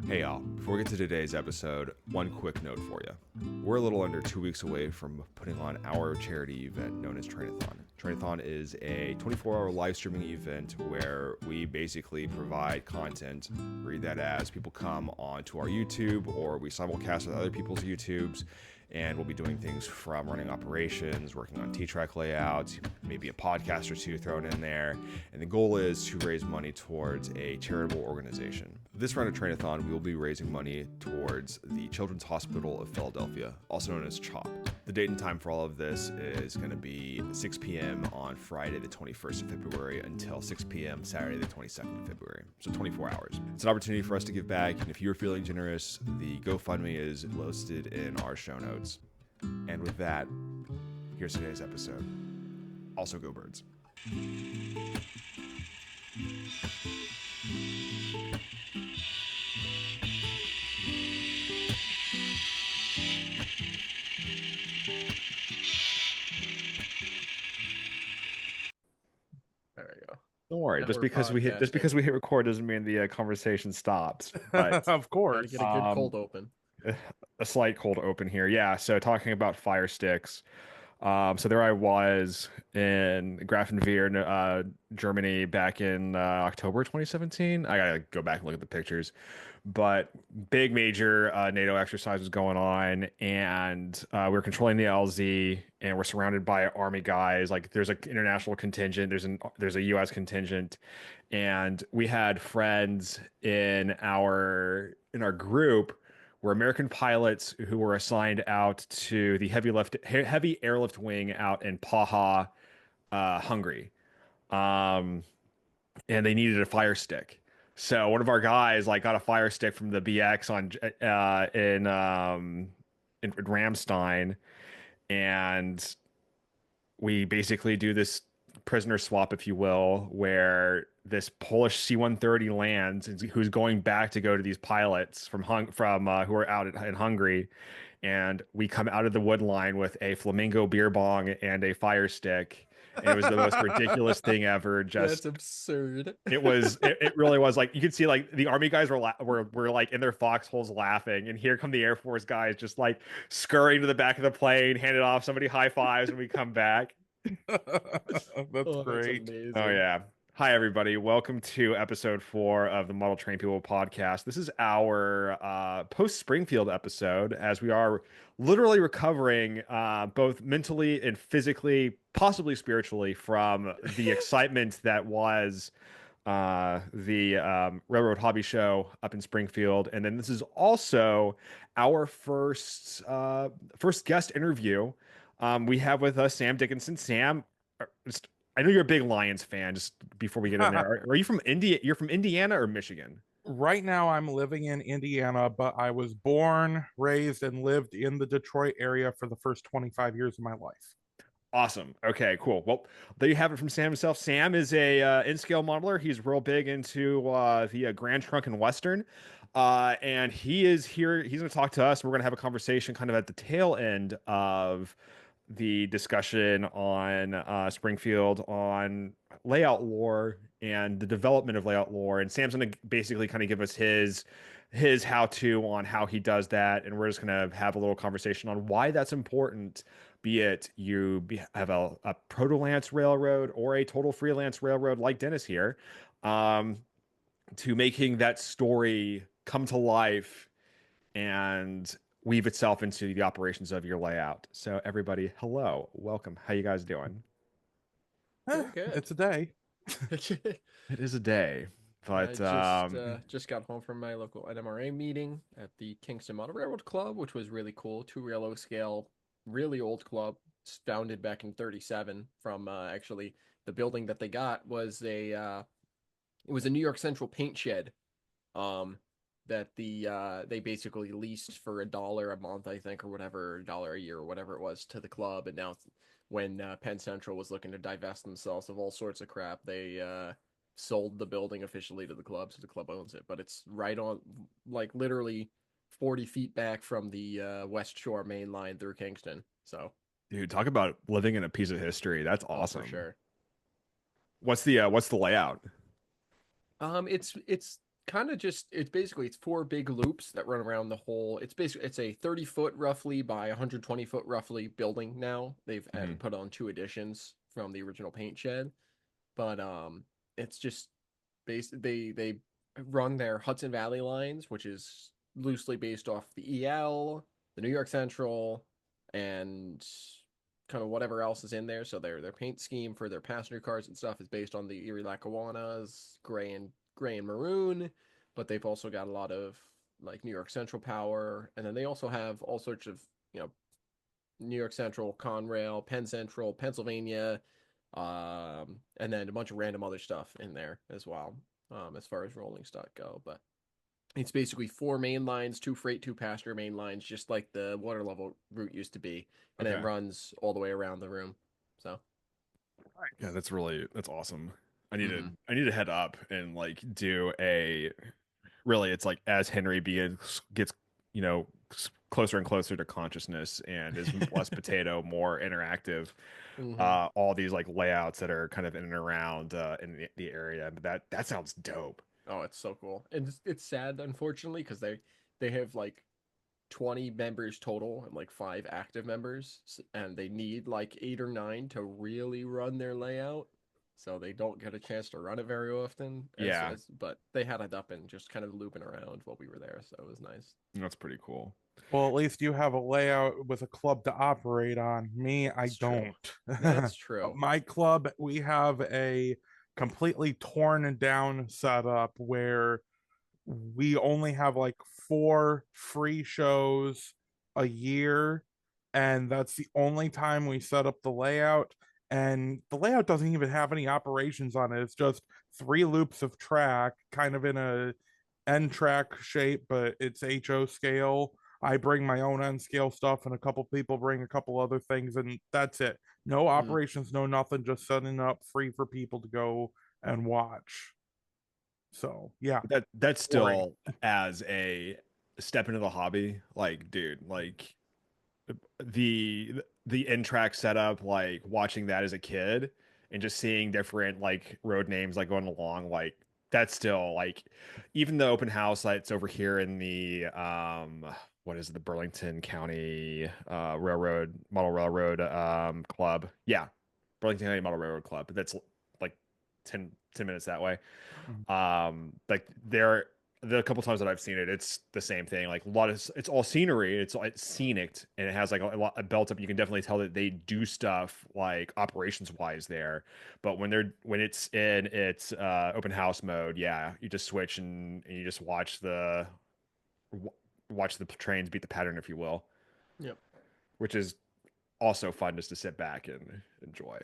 Hey y'all, before we get to today's episode, one quick note for you. We're a little under 2 weeks away from putting on our charity event known as Train-a-Thon. Train-a-Thon is a 24-hour live streaming event where we basically provide content. Read that as people come onto our YouTube or we simulcast with other people's YouTubes, and we'll be doing things from running operations, working on T-track layouts, maybe a podcast or two thrown in there. And the goal is to raise money towards a charitable organization. This round of Train-a-Thon, we will be raising money towards the Children's Hospital of Philadelphia, also known as CHOP. The date and time for all of this is going to be 6 p.m. on Friday, the 21st of February until 6 p.m. Saturday, the 22nd of February. So 24 hours. It's an opportunity for us to give back, and if you're feeling generous, the GoFundMe is listed in our show notes. And with that, here's today's episode. Also, go Birds. There we go. Don't worry. Now Just we're because we podcasting. hit record doesn't mean the conversation stops. But Of Gotta course. get a good cold open. a slight cold open here. Yeah. So talking about Fire Sticks. So there I was in Grafenwehr, Germany, back in October 2017. I gotta go back and look at the pictures, but big major NATO exercise was going on, and we were controlling the LZ, and we're surrounded by army guys. Like there's an international contingent, there's a U.S. contingent, and we had friends in our group were American pilots who were assigned out to the heavy airlift wing out in Paha, Hungary, um, and they needed a fire stick. So one of our guys like got a fire stick from the BX on in Ramstein, and we basically do this prisoner swap, if you will, where this Polish C-130 lands, who's going back to go to these pilots from who are out in Hungary, and we come out of the wood line with a flamingo beer bong and a fire stick, and it was the most ridiculous thing ever. That's Just absurd. it really was. Like you could see like the army guys were like in their foxholes laughing, and here come the Air Force guys just like scurrying to the back of the plane, hand it off, somebody high fives, and we come back. That's Oh, that's great. amazing. Oh yeah. Hi everybody. Welcome to episode 4 of the Model Train People podcast. This is our post Springfield episode, as we are literally recovering both mentally and physically, possibly spiritually, from the excitement that was the Railroad Hobby Show up in Springfield. And then this is also our first guest interview. We have with us Sam Dickenson. Sam, I know you're a big Lions fan. Just before we get in there, are you from India? You're from Indiana or Michigan? Right now, I'm living in Indiana, but I was born, raised, and lived in the Detroit area for the first 25 years of my life. Awesome. Okay, cool. Well, there you have it from Sam himself. Sam is a in-scale modeler. He's real big into the Grand Trunk and Western. And he is here. He's going to talk to us. We're going to have a conversation kind of at the tail end of the discussion on Springfield, on layout lore and the development of layout lore. And Sam's going to basically kind of give us his how-to on how he does that. And we're just going to have a little conversation on why that's important, be it have a protolance railroad or a total freelance railroad like Dennis here, um, to making that story come to life and weave itself into the operations of your layout. So everybody, hello, welcome. How you guys doing? Very good. It's a day. It is a day, but just got home from my local NMRA meeting at the Kingston Model Railroad Club, which was really cool. 2 railroad scale, really old club. It's founded back in 37 from actually the building that they got was it was a New York Central paint shed. That they basically leased for $1 a month, I think, or whatever, $1 a year or whatever it was to the club. And now when Penn Central was looking to divest themselves of all sorts of crap, they sold the building officially to the club, so the club owns it. But it's right on, like literally 40 feet back from the West Shore main line through Kingston. So, dude, talk about living in a piece of history. That's awesome. for sure. What's the layout? It's kind of just it's 4 big loops that run around the whole. It's a 30-foot roughly by 120-foot roughly building now. They've added put on 2 additions from the original paint shed, but it's just they run their Hudson Valley lines, which is loosely based off the EL, the New York Central, and kind of whatever else is in there. So their paint scheme for their passenger cars and stuff is based on the Erie Lackawannas, gray and maroon, but they've also got a lot of like New York Central power, and then they also have all sorts of New York Central, Conrail, Penn Central, Pennsylvania, and then a bunch of random other stuff in there as well, as far as rolling stock go. But it's basically 4 main lines, 2 freight, 2 passenger main lines, just like the water level route used to be, and then it runs all the way around the room. So Yeah, that's awesome. I need to head up and like do a really it's like as Henry gets closer and closer to consciousness and is less potato, more interactive. All these like layouts that are kind of in and around in the area. But that sounds dope. Oh, it's so cool. And it's sad, unfortunately, because they have like 20 members total and like 5 active members, and they need like 8 or 9 to really run their layout. So they don't get a chance to run it very often. Yeah. But they had it up and just kind of looping around while we were there. So it was nice. That's pretty cool. Well, at least you have a layout with a club to operate on. Me, I don't. That's true. My club, we have a completely torn down setup where we only have like 4 free shows a year, and that's the only time we set up the layout. And the layout doesn't even have any operations on it. It's just 3 loops of track, kind of in a N track shape, but it's HO scale. I bring my own N scale stuff, and a couple people bring a couple other things, and that's it. No operations, no nothing, just setting up free for people to go and watch. So yeah, That's still as a step into the hobby. Like, dude, like the N track setup, like watching that as a kid and just seeing different like road names like going along, like that's still like even the open house that's over here in the what is it, the Burlington County Railroad Model Railroad club. Yeah. Burlington County Model Railroad Club. That's like 10 minutes that way. Like the couple times that I've seen it, it's the same thing. Like a lot of it's all scenery, it's scenic, and it has like a belt up. You can definitely tell that they do stuff like operations wise there. But when it's in its open house mode, yeah, you just switch and you just watch the trains beat the pattern, if you will. Yep. Which is also fun just to sit back and enjoy.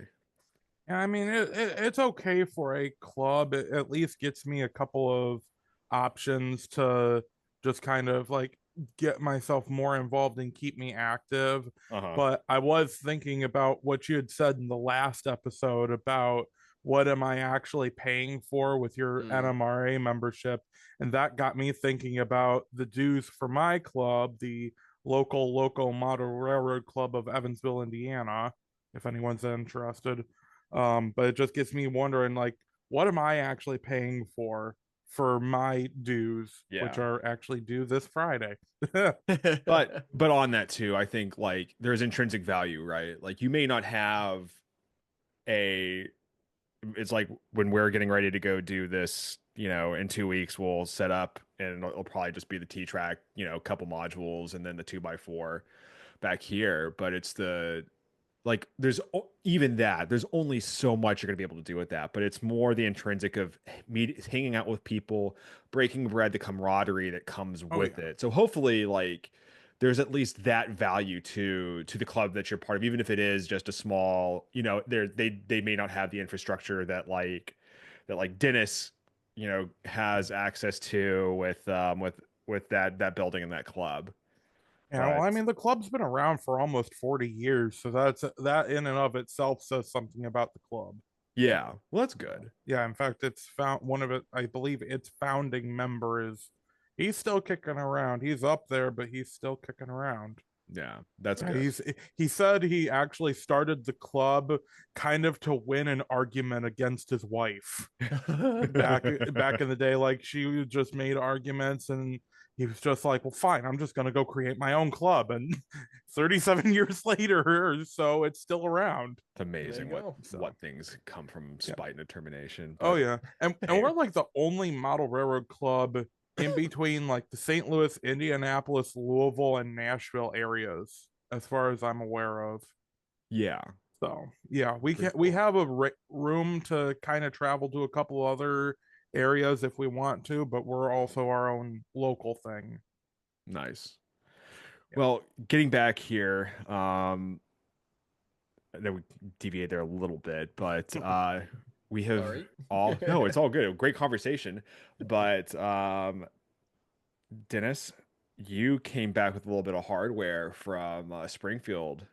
Yeah, I mean, it's okay for a club. It at least gets me a couple of options to just kind of like get myself more involved and keep me active. But I was thinking about what you had said in the last episode about what am I actually paying for with your NMRA membership. And that got me thinking about the dues for my club, the local model railroad club of Evansville, Indiana, if anyone's interested. But it just gets me wondering, like, what am I actually paying for my dues, which are actually due this Friday? but on that too, I think like there's intrinsic value, right? Like you may not have it's like when we're getting ready to go do this, in 2 weeks, we'll set up and it'll probably just be the T track, a couple modules and then the 2x4 back here. But it's like there's even that there's only so much you're going to be able to do with that, but it's more the intrinsic of hanging out with people, breaking bread, the camaraderie that comes with it. So hopefully like there's at least that value to the club that you're part of, even if it is just a small, they may not have the infrastructure that like Dennis has access to with that building and that club. Yeah, well, I mean, the club's been around for almost 40 years, so that in and of itself says something about the club. Yeah, well, that's good. Yeah, in fact, it's found one of it. I believe its founding member he's still kicking around. He's up there, but he's still kicking around. Yeah, that's Yeah, good. he said he actually started the club kind of to win an argument against his wife back in the day. Like she just made arguments, and he was just like, "Well, fine, I'm just gonna go create my own club." And 37 years later, so it's still around. It's There you amazing go. what So things come from yeah. spite and determination. Oh But yeah. And hey, we're like the only model railroad club in between like the St. Louis, Indianapolis, Louisville, and Nashville areas, as far as I'm aware of. yeah, So yeah, we can pretty we cool. have a room to kind of travel to a couple other areas if we want to, but we're also our own local thing. Nice. Yeah. Well, getting back here, I know we deviate there a little bit, but we have Sorry. all no, it's all good. Great conversation. But Dennis, you came back with a little bit of hardware from Springfield.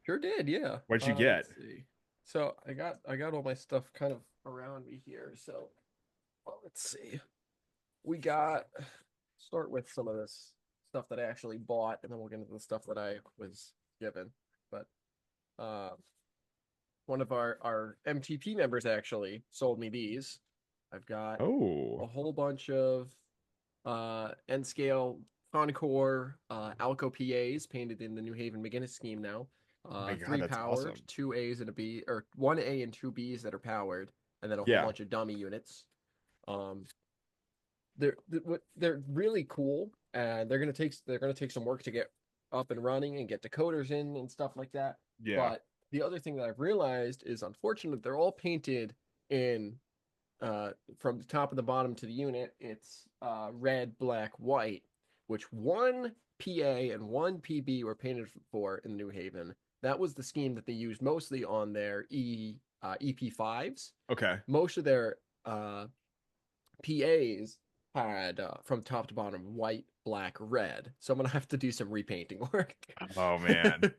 Sure did, yeah. What'd you get? Let's see. So I got all my stuff kind of around me here. So let's see. We got start with some of this stuff that I actually bought, and then we'll get into the stuff that I was given. But uh, one of our MTP members actually sold me these. I've got a Oh, whole bunch of N scale Concord Alco PAs painted in the New Haven McGinnis scheme now. my God, Three that's powered, awesome. two A's and a B, or one A and two B's that are powered, and then a whole Yeah, bunch of dummy units. Um, they're really cool, and they're gonna take some work to get up and running and get decoders in and stuff like that. yeah. But the other thing that I've realized is, unfortunately, they're all painted in from the top of the bottom to the unit. It's red, black, white, which one PA and one PB were painted for in New Haven. That was the scheme that they used mostly on their EP5s. Okay. Most of their PAs had from top to bottom white, black, red. So I'm gonna have to do some repainting work. Oh man.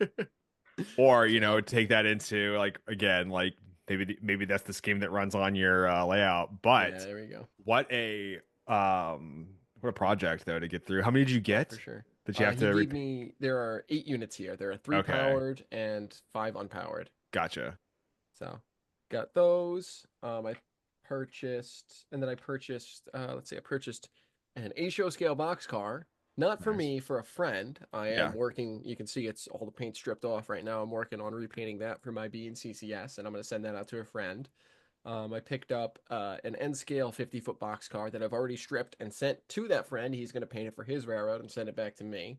Or, So take that into like again, like maybe that's the scheme that runs on your layout. yeah, But there we go. what a what a project though to get through. How many did you Oh, for get sure. that you have He to gave repeat? me. There are 8 units here. There are three Okay, powered and 5 unpowered. gotcha. So got those. I purchased, and then I purchased. Let's see, I purchased an A-show scale box car. Not for Nice. me, for a friend. I am Yeah. working. You can see it's all the paint stripped off right now. I'm working on repainting that for my B and CCS, and I'm going to send that out to a friend. I picked up an N scale 50-foot box car that I've already stripped and sent to that friend. He's going to paint it for his railroad and send it back to me.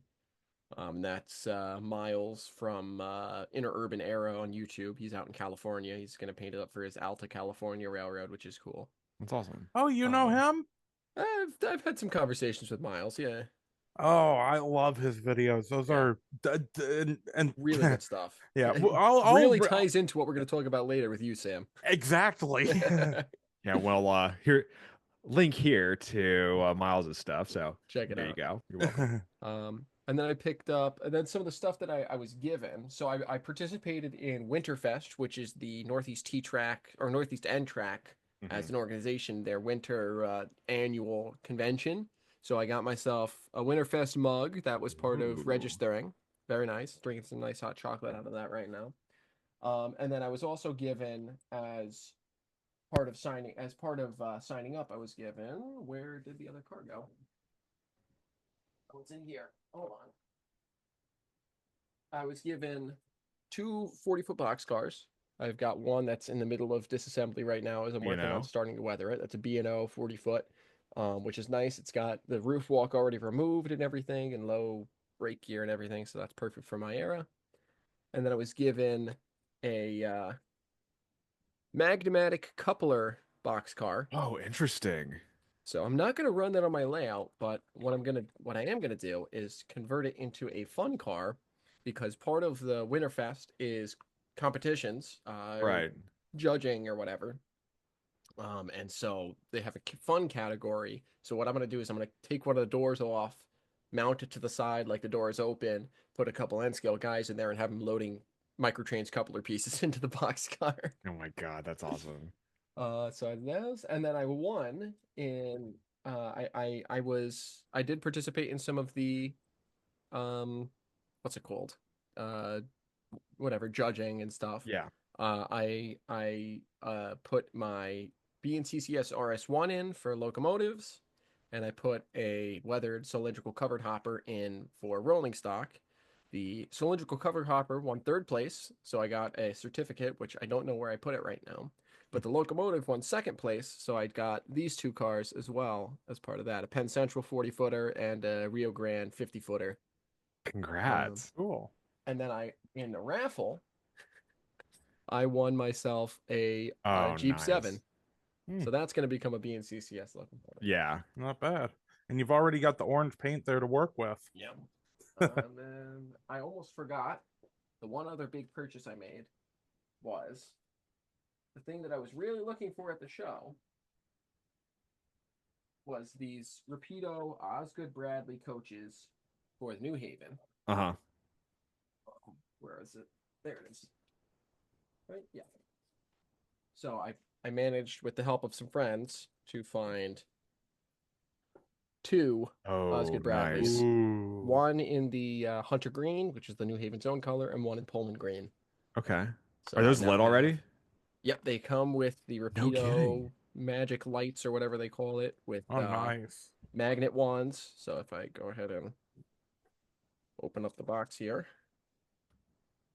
That's Miles from Interurban Era on YouTube. He's out in California. He's going to paint it up for his Alta California Railroad, which is cool. That's awesome. Oh, you know Um, him? I've had some conversations with Miles. Yeah, Oh, I love his videos. Those yeah, are and really good stuff. yeah. It I'll really ties into what we're going to talk about later with you, Sam. exactly. Yeah, well, here link here to Miles's stuff. So Check it there you out. go. You're welcome. And then I picked up, and then some of the stuff that I was given. So I participated in Winterfest, which is the Northeast T track or Northeast N track as Hmm. an organization, their winter annual convention. So I got myself a Winterfest mug that was part of Ooh. registering. Very nice. Drinking some nice hot chocolate out of that right now. And then I was also given as part of signing up, I was given, where did the other card go? Oh, it's in here. Hold on. I was given two 40-foot box cars. I've got one that's in the middle of disassembly right now as I'm You working on know, starting to weather it. That's a B&O 40 foot, which is nice. It's got the roof walk already removed and everything, and low brake gear and everything, so that's perfect for my era. And then I was given a Magnomatic coupler box car. oh, interesting. So I'm not going to run that on my layout, but what I am gonna do is convert it into a fun car, because part of the Winterfest is competitions, or Right. judging or whatever. And so they have a fun category. So what I'm gonna do is I'm gonna take one of the doors off, mount it to the side like the door is open, put a couple N scale guys in there, and have them loading microtrains coupler pieces into the box car. Oh my God, that's awesome. So I had those, and then I won in. I did participate in some of the um what's it called? Uh, whatever, judging and stuff. Yeah. I put my BNCCS RS1 in for locomotives, and I put a weathered cylindrical covered hopper in for rolling stock. The cylindrical covered hopper won third place, so I got a certificate, which I don't know where I put it right now. But the locomotive won second place, so I got these two cars as well as part of that, a Penn Central 40-footer and a Rio Grande 50-footer. Congrats. Cool. And then in the raffle, I won myself a Oh, Jeep nice. 7. Hmm. So that's going to become a BNCCS locomotive. Yeah. Not bad. And you've already got the orange paint there to work with. Yep. And then I almost forgot the one other big purchase I made was the thing that I was really looking for at the show was these Rapido Osgood Bradley coaches for New Haven. Uh-huh. Where is it? There it is. Right? Yeah. So I managed, with the help of some friends, to find two Oh, Osgood Bradleys. nice. Ooh. One in the Hunter Green, which is the New Haven's own color, and one in Pullman Green. Okay. So Are those now lit I have- already? Yep, they come with the No Rapido kidding. magic lights or whatever they call it, with Oh, nice. magnet wands. So if I go ahead and open up the box here,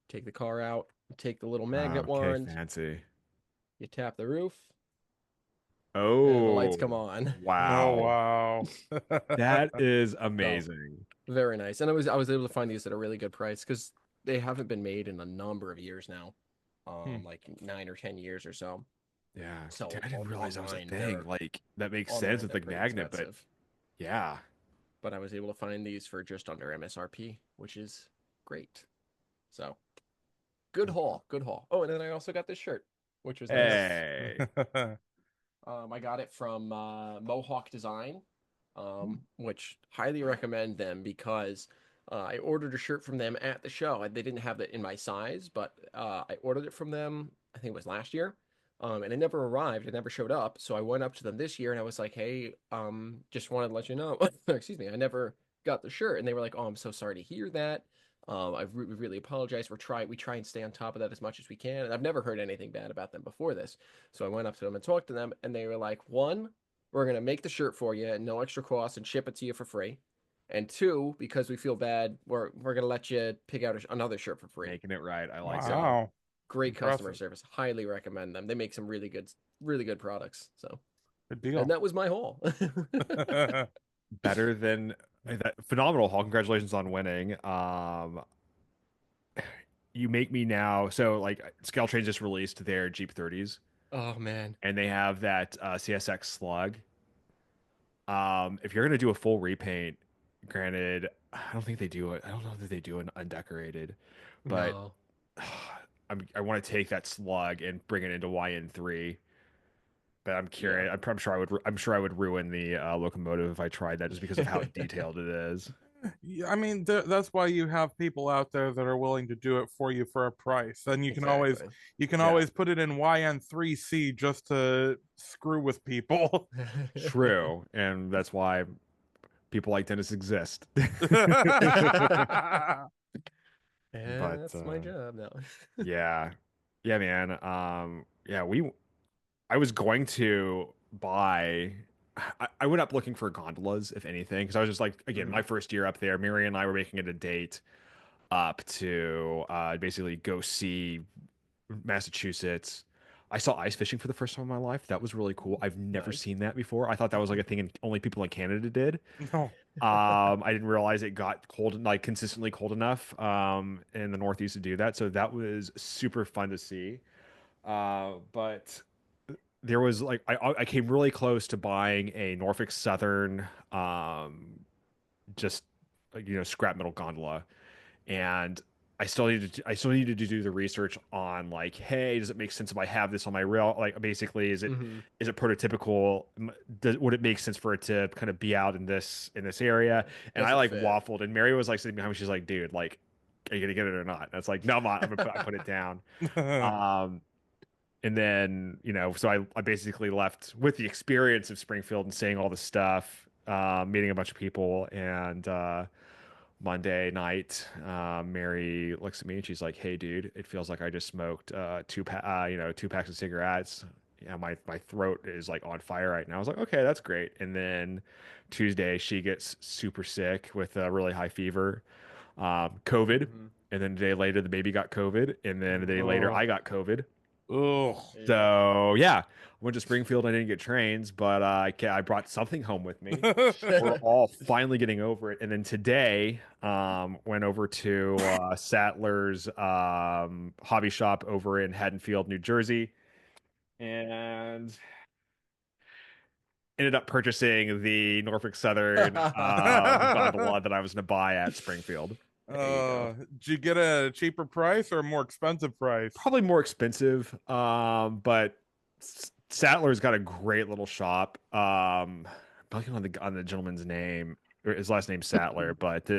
take the car out, take the little magnet Okay, wand, fancy. you tap the roof, Oh, and the lights come on. wow. Oh, wow. That is amazing. Very nice. And I was able to find these at a really good price because they haven't been made in a number of years now. Like 9 or 10 years or so. Yeah. So Dude, I didn't realize that was a online, thing. they're- Like, that makes Online, sense with they're the pretty magnet, but expensive. yeah. But I was able to find these for just under MSRP, which is great. So good haul, good haul. Oh, and then I also got this shirt, which was nice. Hey. I got it from Mohawk Design, which highly recommend them because I ordered a shirt from them at the show. They didn't have it in my size, but I ordered it from them, I think it was last year. And it never arrived. It never showed up. So I went up to them this year and I was like, hey, just wanted to let you know, excuse me, I never got the shirt. And they were like, oh, I'm so sorry to hear that. We really apologize. We try and stay on top of that as much as we can. And I've never heard anything bad about them before this. So I went up to them and talked to them, and they were like, one, we're going to make the shirt for you at no extra cost and ship it to you for free. And two, because we feel bad, we're going to let you pick out another shirt for free. Making it right. I like So, it. Wow. great customer Impressive. service. Highly recommend them. They make some really good products. So, Good deal. and that was my haul. Better than that. Phenomenal haul. Congratulations on winning. You make me now. So, like, Scale Train just released their Jeep 30s, Oh man. and they have that CSX Slug. If you're gonna do a full repaint, granted, I don't think they do it. I don't know that they do an undecorated, but No. I want to take that Slug and bring it into YN3. But I'm curious. Yeah. I'm sure I would. I'm sure I would ruin the locomotive if I tried that, just because of how detailed it is. Yeah, I mean, that's why you have people out there that are willing to do it for you for a price. And you can always Exactly. always put it in YN3C just to screw with people. True, and that's why people like Dennis exist. Yeah, that's my job now. Yeah, yeah, man. Yeah, I was going to buy. I went up looking for gondolas, if anything, because I was just like, again, my first year up there. Mary and I were making it a date up to basically go see Massachusetts. I saw ice fishing for the first time in my life. That was really cool. I've never Nice. seen that before. I thought that was like a thing only people in Canada did. No. I didn't realize it got cold, like consistently cold enough in the Northeast to do that. So that was super fun to see. But there was like I came really close to buying a Norfolk Southern just like, scrap metal gondola, and I still needed to do the research on, like, hey, does it make sense if I have this on my rail? Like, basically, is it prototypical? Would it make sense for it to kind of be out in this area? And Does I it like fit? waffled, and Mary was like sitting behind me. She's like, dude, like, are you gonna get it or not? And it's like, no, I'm gonna put it down. And then, so I basically left with the experience of Springfield and seeing all the stuff, meeting a bunch of people, and Monday night, Mary looks at me and she's like, "Hey, dude, it feels like I just smoked 2 packs of cigarettes. Yeah, my throat is like on fire right now." I was like, "Okay, that's great." And then Tuesday, she gets super sick with a really high fever, COVID, Hmm. and then a day later, the baby got COVID, and then a day later, I got COVID. Ugh. Yeah. So yeah, I went to Springfield. I didn't get trains, but I brought something home with me. We're all finally getting over it. And then today, went over to Sattler's hobby shop over in Haddonfield, New Jersey, and ended up purchasing the Norfolk Southern gondola that I was going to buy at Springfield. There you go. Did you get a cheaper price or a more expensive price? Probably more expensive, but Sattler's got a great little shop. Blanking on the gentleman's name, or his last name's Sattler, but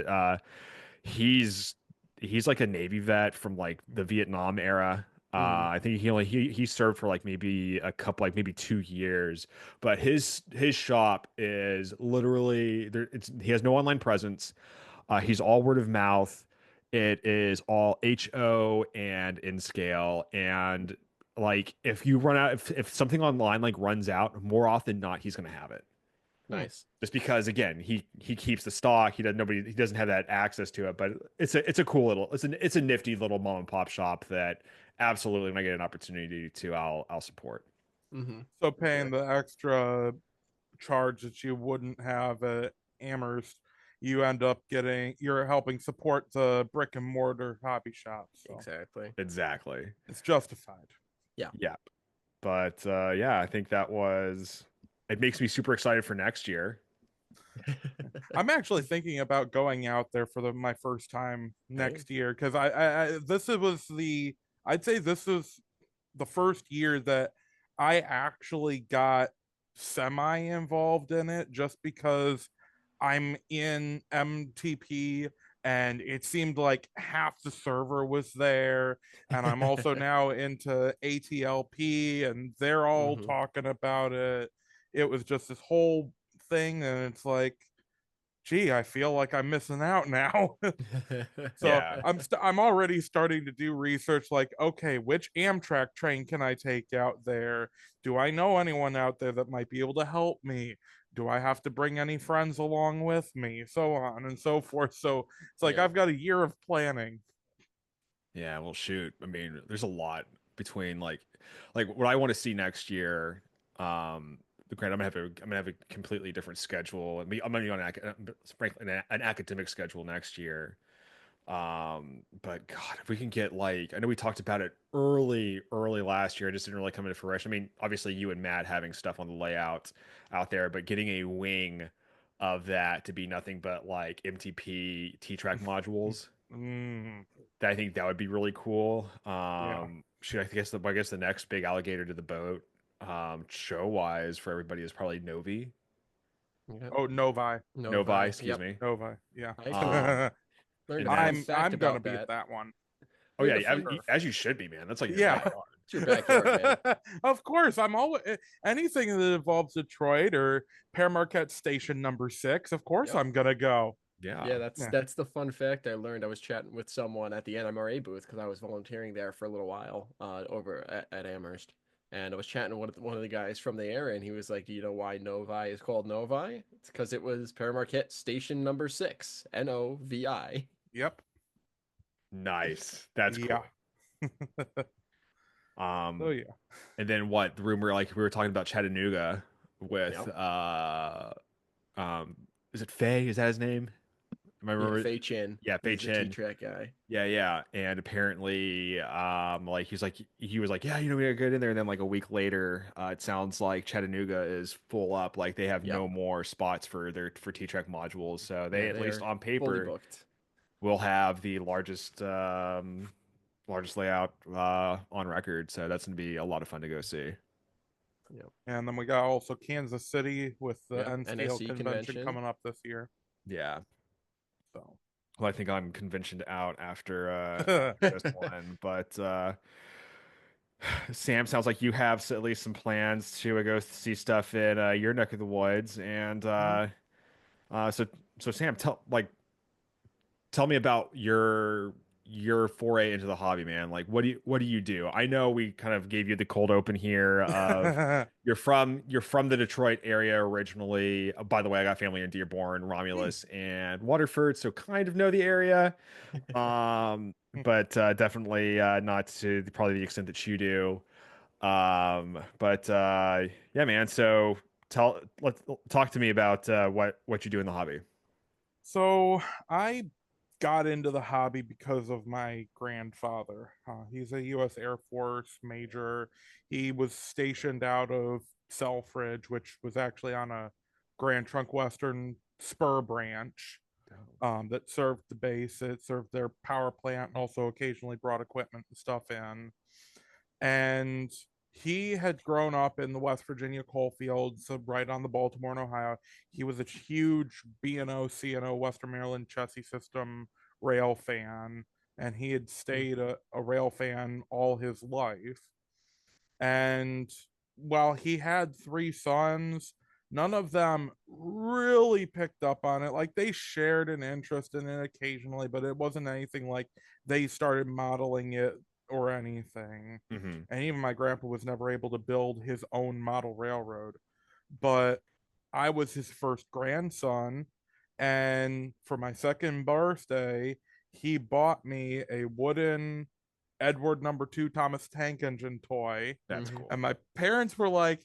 he's he's like a Navy vet from like the Vietnam era. Hmm. I think he served for like maybe a couple, like maybe 2 years, but his shop is literally there. He has no online presence. He's all word of mouth. It is all HO and in scale. And like if you run out, if something online like runs out, more often than not, he's gonna have it. Hmm. Nice. Just because again, he keeps the stock. He doesn't have that access to it. But it's a cool little it's a nifty little mom and pop shop that absolutely when I get an opportunity to I'll support. Hmm. So paying the extra charge that you wouldn't have at Amherst, you end up you're helping support the brick and mortar hobby shop. So Exactly. Exactly. it's justified. Yeah. Yeah. But yeah, I think that was it makes me super excited for next year. I'm actually thinking about going out there for my first time Hey. next year because I'd say this is the first year that I actually got semi involved in it just because I'm in MTP and it seemed like half the server was there. And I'm also now into ATLP and they're all Hmm. talking about it. It was just this whole thing. And it's like, gee, I feel like I'm missing out now. So Yeah. I'm already starting to do research like, okay, which Amtrak train can I take out there? Do I know anyone out there that might be able to help me? Do I have to bring any friends along with me? So on and so forth. So it's like Yeah. I've got a year of planning. Yeah, well, shoot. I mean, there's a lot between like what I want to see next year. Granted, I'm gonna have a completely different schedule. I'm gonna be on frankly an academic schedule next year. But God, if we can get like I know we talked about it early last year. It just didn't really come into fruition. I mean, obviously you and Matt having stuff on the layout out there, but getting a wing of that to be nothing but like MTP T-track modules. Mm, I think that would be really cool. yeah. Shoot, I guess the next big alligator to the boat, show wise for everybody is probably Novi. Yep. Oh, Novi. Novi, Novi. excuse Yep. me. Novi. Yeah. I actually Um, learned a and fun then fact I'm gonna about be at that. that one. oh yeah, Learned a fun. as you should be, man. That's like your Yeah. backyard. It's your backyard, man. Of course, I'm always anything that involves Detroit or Pere Marquette Station number 6. Of course, Yep. I'm gonna go. Yeah, Yeah. that's Yeah. that's the fun fact I learned. I was chatting with someone at the NMRA booth because I was volunteering there for a little while over at Amherst. And I was chatting with one of the guys from the area, and he was like, "Do you know why Novi is called Novi? It's because it was Paramarquette Station number 6, Novi." Yep. Nice. That's Yeah. cool. So Um, yeah. and then what the rumor like we were talking about Chattanooga with Yep. um is it Faye? Is that his name? Am I Yeah, remember? Fei Chin. Yeah, Fei He's the Chen. T-Track guy. Yeah, yeah. And apparently, like he was like, yeah, we gotta get in there. And then like a week later, it sounds like Chattanooga is full up. Like they have Yep. no more spots for for T-Track modules. So they Yeah, at least they're on fully paper booked. will have the largest layout on record. So that's gonna be a lot of fun to go see. Yep. And then we got also Kansas City with the Yep. NCL NSC convention convention. coming up this year. Yeah. So Well, I think I'm conventioned out after this one, but Sam, sounds like you have at least some plans to go see stuff in your neck of the woods, and Mhm. so Sam, tell like tell me about your foray into the hobby, man. Like, what do you do? I know we kind of gave you the cold open here of you're from the Detroit area originally. By the way, I got family in Dearborn, Romulus, and Waterford, so kind of know the area. But definitely not to probably the extent that you do. But yeah, man. So let's talk to me about what you do in the hobby. So I got into the hobby because of my grandfather. He's a U.S. Air Force major. He was stationed out of Selfridge, which was actually on a Grand Trunk Western spur branch that served the base. It served their power plant and also occasionally brought equipment and stuff in. And he had grown up in the West Virginia coal fields, so right on the Baltimore and Ohio. He was a huge B&O, C&O, Western Maryland chassis system rail fan, and he had stayed a rail fan all his life. And while he had three sons, none of them really picked up on it. Like they shared an interest in it occasionally, but it wasn't anything like they started modeling it or anything. Hmm. And even my grandpa was never able to build his own model railroad. But I was his first grandson. And for my second birthday, he bought me a wooden Edward number 2 Thomas Tank Engine toy. That's Mhm. cool. And my parents were like,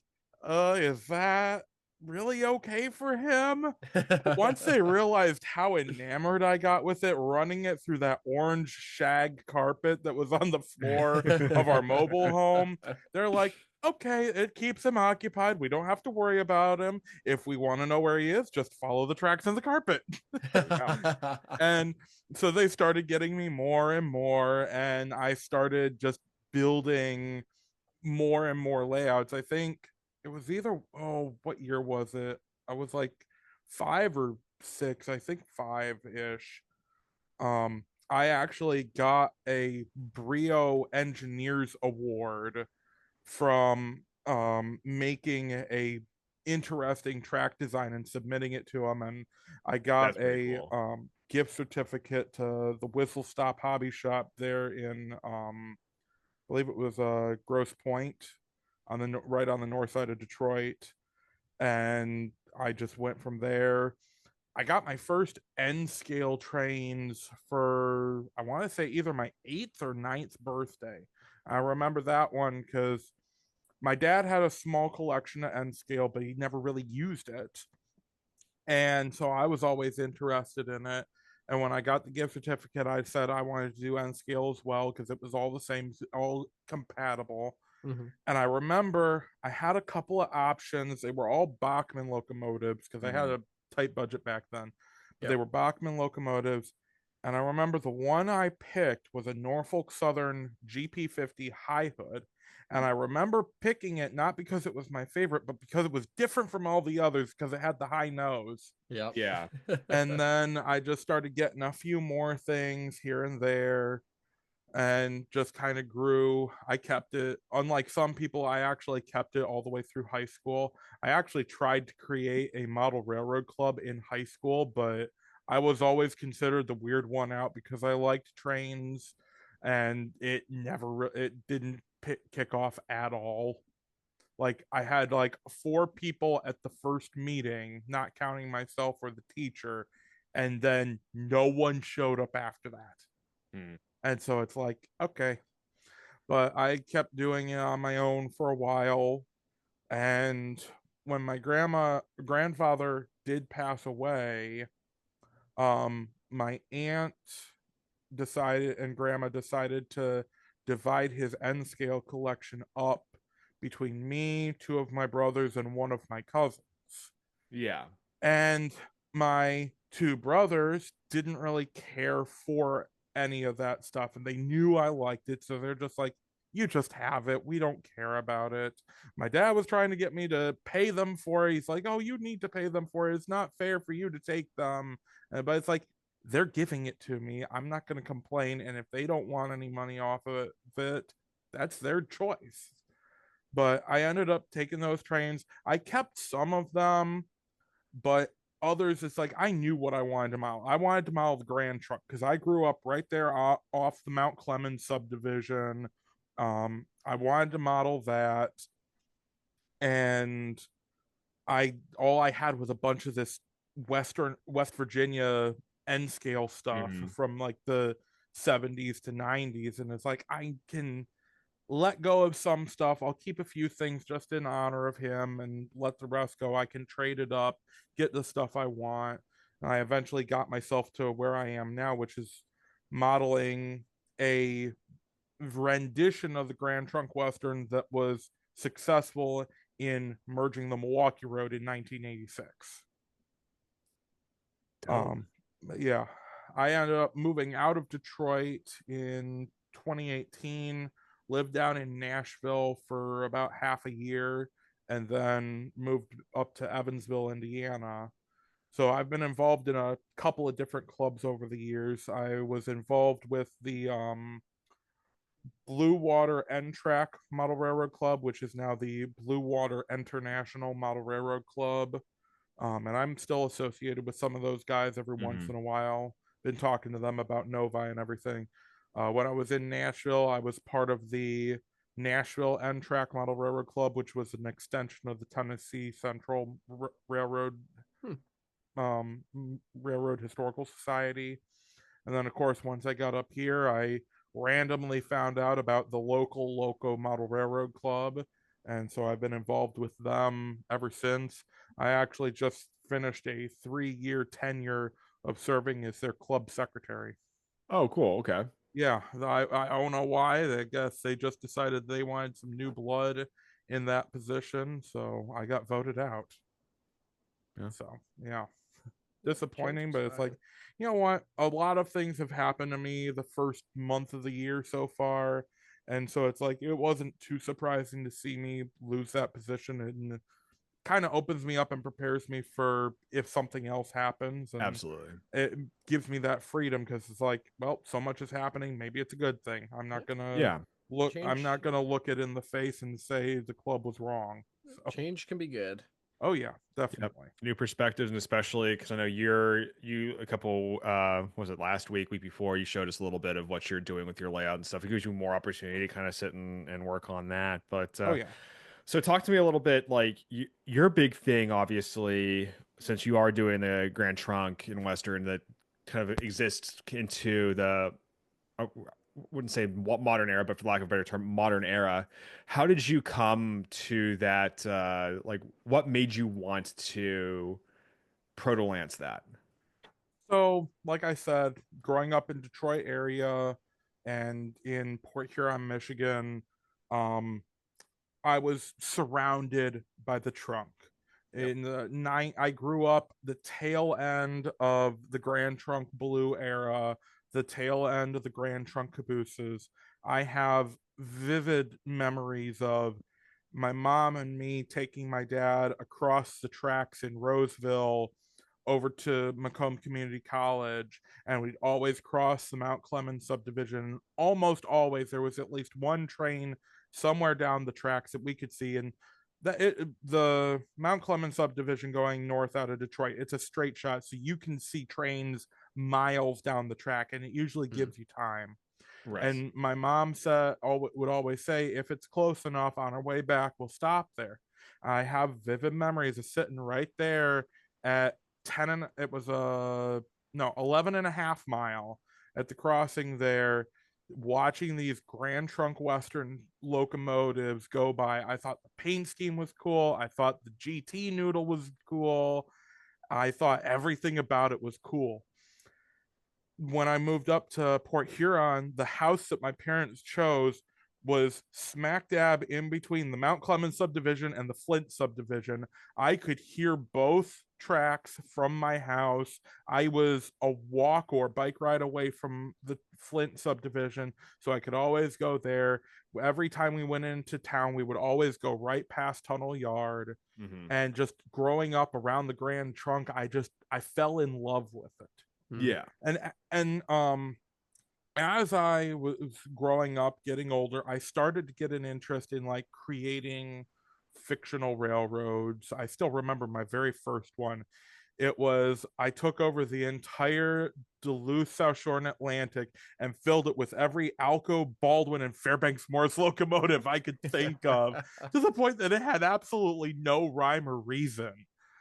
is that really okay for him? But once they realized how enamored I got with it, running it through that orange shag carpet that was on the floor of our mobile home, they're like, okay, it keeps him occupied. We don't have to worry about him. If we want to know where he is, just follow the tracks in the carpet. And so they started getting me more and more, and I started just building more and more layouts. I think it was either, oh, what year was it? I was like 5 or 6, I think 5-ish. I actually got a Brio Engineers Award from making a interesting track design and submitting it to them, and I got That's pretty a cool. gift certificate to the Whistle Stop Hobby Shop there in I believe it was Grosse Pointe on the right on the north side of Detroit, and I just went from there. I got my first N scale trains for, I want to say, either my 8th or 9th birthday. I remember that one because my dad had a small collection of N scale, but he never really used it. And so I was always interested in it. And when I got the gift certificate, I said I wanted to do N scale as well because it was all the same, all compatible. Mhm. And I remember I had a couple of options. They were all Bachmann locomotives because I had a tight budget back then. But they Yep. were Bachmann locomotives. And I remember the one I picked was a Norfolk Southern GP50 high hood. And I remember picking it not because it was my favorite, but because it was different from all the others because it had the high nose. Yep. Yeah. And then I just started getting a few more things here and there and just kind of grew. I kept it, unlike some people, I actually kept it all the way through high school. I actually tried to create a model railroad club in high school, but I was always considered the weird one out because I liked trains and it didn't kick off at all. Like I had like 4 people at the first meeting, not counting myself or the teacher, and then no one showed up after that. Hmm. And so it's like, okay. But I kept doing it on my own for a while. And when my grandfather did pass away, my aunt decided and grandma decided to divide his N scale collection up between me, 2 of my brothers, and one of my cousins. Yeah. And my 2 brothers didn't really care for any of that stuff, and they knew I liked it, so they're just like, you just have it, we don't care about it. My dad was trying to get me to pay them for it. He's like, oh, you need to pay them for it, it's not fair for you to take them. But it's like, they're giving it to me, I'm not going to complain, and if they don't want any money off of it, that's their choice. But I ended up taking those trains. I kept some of them, but others, it's like I knew what I wanted to model. I wanted to model the Grand Trunk because I grew up right there off the Mount Clemens subdivision. I wanted to model that, and all I had was a bunch of this West Virginia N scale stuff Hmm. from like the 70s to 90s, and it's like I can let go of some stuff. I'll keep a few things just in honor of him and let the rest go. I can trade it up, get the stuff I want. And I eventually got myself to where I am now, which is modeling a rendition of the Grand Trunk Western that was successful in merging the Milwaukee Road in 1986. Dope. Yeah, I ended up moving out of Detroit in 2018, lived down in Nashville for about half a year, and then moved up to Evansville, Indiana. So I've been involved in a couple of different clubs over the years. I was involved with the Blue Water N Track Model Railroad Club, which is now the Blue Water International Model Railroad Club. And I'm still associated with some of those guys every once Hmm. in a while. Been talking to them about Novi and everything. When I was in Nashville, I was part of the Nashville N Track Model Railroad Club, which was an extension of the Tennessee Central Railroad Hmm. um, Railroad Historical Society. And then, of course, once I got up here, I randomly found out about the local Loco Model Railroad Club. And so I've been involved with them ever since. I actually just finished a 3-year tenure of serving as their club secretary. Oh, cool. Okay. Yeah, I don't know why. I guess they just decided they wanted some new blood in that position. So I got voted out. Yeah. So, yeah. Change Disappointing, is but it's like, fine. you know what? A lot of things have happened to me the first month of the year so far. And so it's like, it wasn't too surprising to see me lose that position, and kind of opens me up and prepares me for if something else happens. And Absolutely. it gives me that freedom because it's like, well, so much is happening. Maybe it's a good thing. Yeah. I'm Change not gonna look it in the face and say the club was wrong. So, change can be good. oh yeah, Yep. definitely. New perspectives, and especially because I know you a couple was it last week before, you showed us a little bit of what you're doing with your layout and stuff. It gives you more opportunity to kind of sit and work on that. But Oh yeah. so talk to me a little bit, like your big thing, obviously, since you are doing the Grand Trunk in Western that kind of exists into the I wouldn't say modern era, but for lack of a better term, modern era. How did you come to that? Like, what made you want to protolance that? So, like I said, growing up in Detroit area and in Port Huron, Michigan, um, I was surrounded by the trunk. Yep. I grew up the tail end of the Grand Trunk Blue era, the tail end of the Grand Trunk cabooses. I have vivid memories of my mom and me taking my dad across the tracks in Roseville over to Macomb Community College, and we'd always cross the Mount Clemens subdivision. Almost always, there was at least one train somewhere down the tracks that we could see. And the Mount Clemens subdivision going north out of Detroit, it's a straight shot, so you can see trains miles down the track, and it usually Mhm. gives you time. Right. And my mom would always say, if it's close enough on our way back, we'll stop there. I have vivid memories of sitting right there at 10 and it was a no 11 and a half mile at the crossing there, watching these Grand Trunk Western locomotives go by. I thought the paint scheme was cool. I thought the GT noodle was cool. I thought everything about it was cool. When I moved up to Port Huron, the house that my parents chose was smack dab in between the Mount Clemens subdivision and the Flint subdivision. I could hear both tracks from my house. I was a walk or bike ride away from the Flint subdivision, so I could always go there. Every time we went into town, we would always go right past Tunnel Yard. Hmm. And just growing up around the Grand Trunk, I fell in love with it. Mhm. Yeah. And as I was growing up, getting older, I started to get an interest in like creating fictional railroads. I still remember my very first one. It was, I took over the entire Duluth South Shore and Atlantic and filled it with every Alco, Baldwin, and Fairbanks Morse locomotive I could think of, to the point that it had absolutely no rhyme or reason.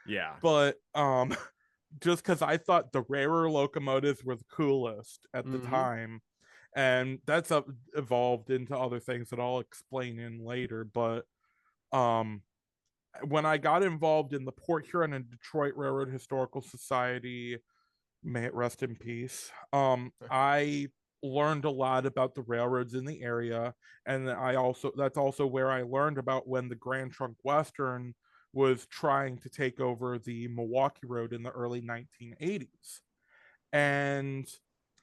Yeah. But just because I thought the rarer locomotives were the coolest at the time. And that's evolved into other things that I'll explain in later. But when I got involved in the Port Huron and Detroit Railroad Historical Society, may it rest in peace, I learned a lot about the railroads in the area. And that's also where I learned about when the Grand Trunk Western was trying to take over the Milwaukee Road in the early 1980s. And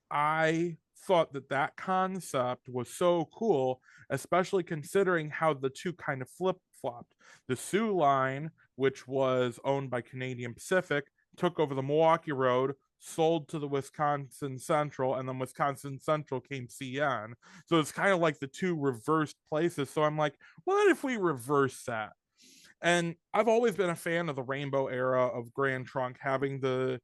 I thought that concept was so cool, especially considering how the two kind of flip-flopped. The Sioux line, which was owned by Canadian Pacific, took over the Milwaukee Road, sold to the Wisconsin Central, and then Wisconsin Central came CN. So it's kind of like the two reversed places. So I'm like, what if we reverse that? And I've always been a fan of the Rainbow era of Grand Trunk, having the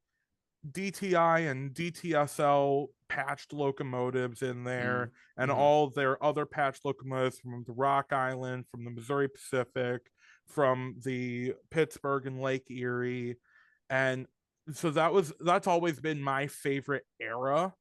DTI and DTSL patched locomotives in there, and all their other patched locomotives from the Rock Island, from the Missouri Pacific, from the Pittsburgh and Lake Erie. And so that's always been my favorite era.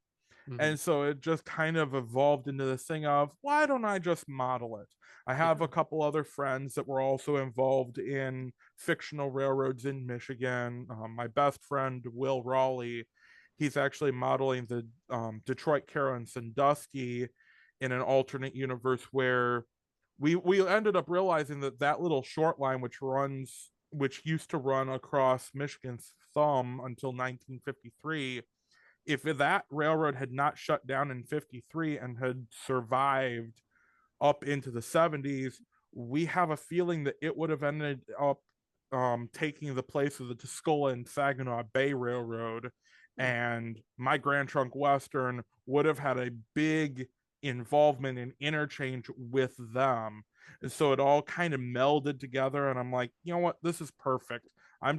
And so it just kind of evolved into this thing of, why don't I just model it? I have a couple other friends that were also involved in fictional railroads in Michigan. My best friend, Will Raleigh, he's actually modeling the Detroit Carroll and Sandusky in an alternate universe where we ended up realizing that little short line which used to run across Michigan's thumb until 1953, if that railroad had not shut down in 53 and had survived up into the 70s, we have a feeling that it would have ended up taking the place of the Tuscola and Saginaw Bay Railroad. And my Grand Trunk Western would have had a big involvement in interchange with them. And so it all kind of melded together. And I'm like, you know what? This is perfect. I'm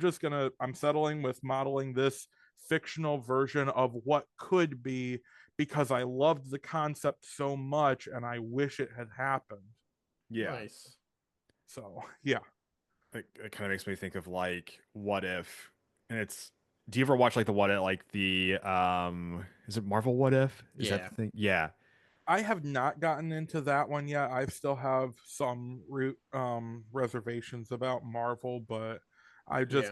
settling with modeling this fictional version of what could be, because I loved the concept so much and I wish it had happened. Yeah. Nice. So, yeah. It kind of makes me think of like What If, and do you ever watch like the What If, like the is it Marvel What If? Is that the thing? Yeah. I have not gotten into that one yet. I still have some reservations about Marvel, but I just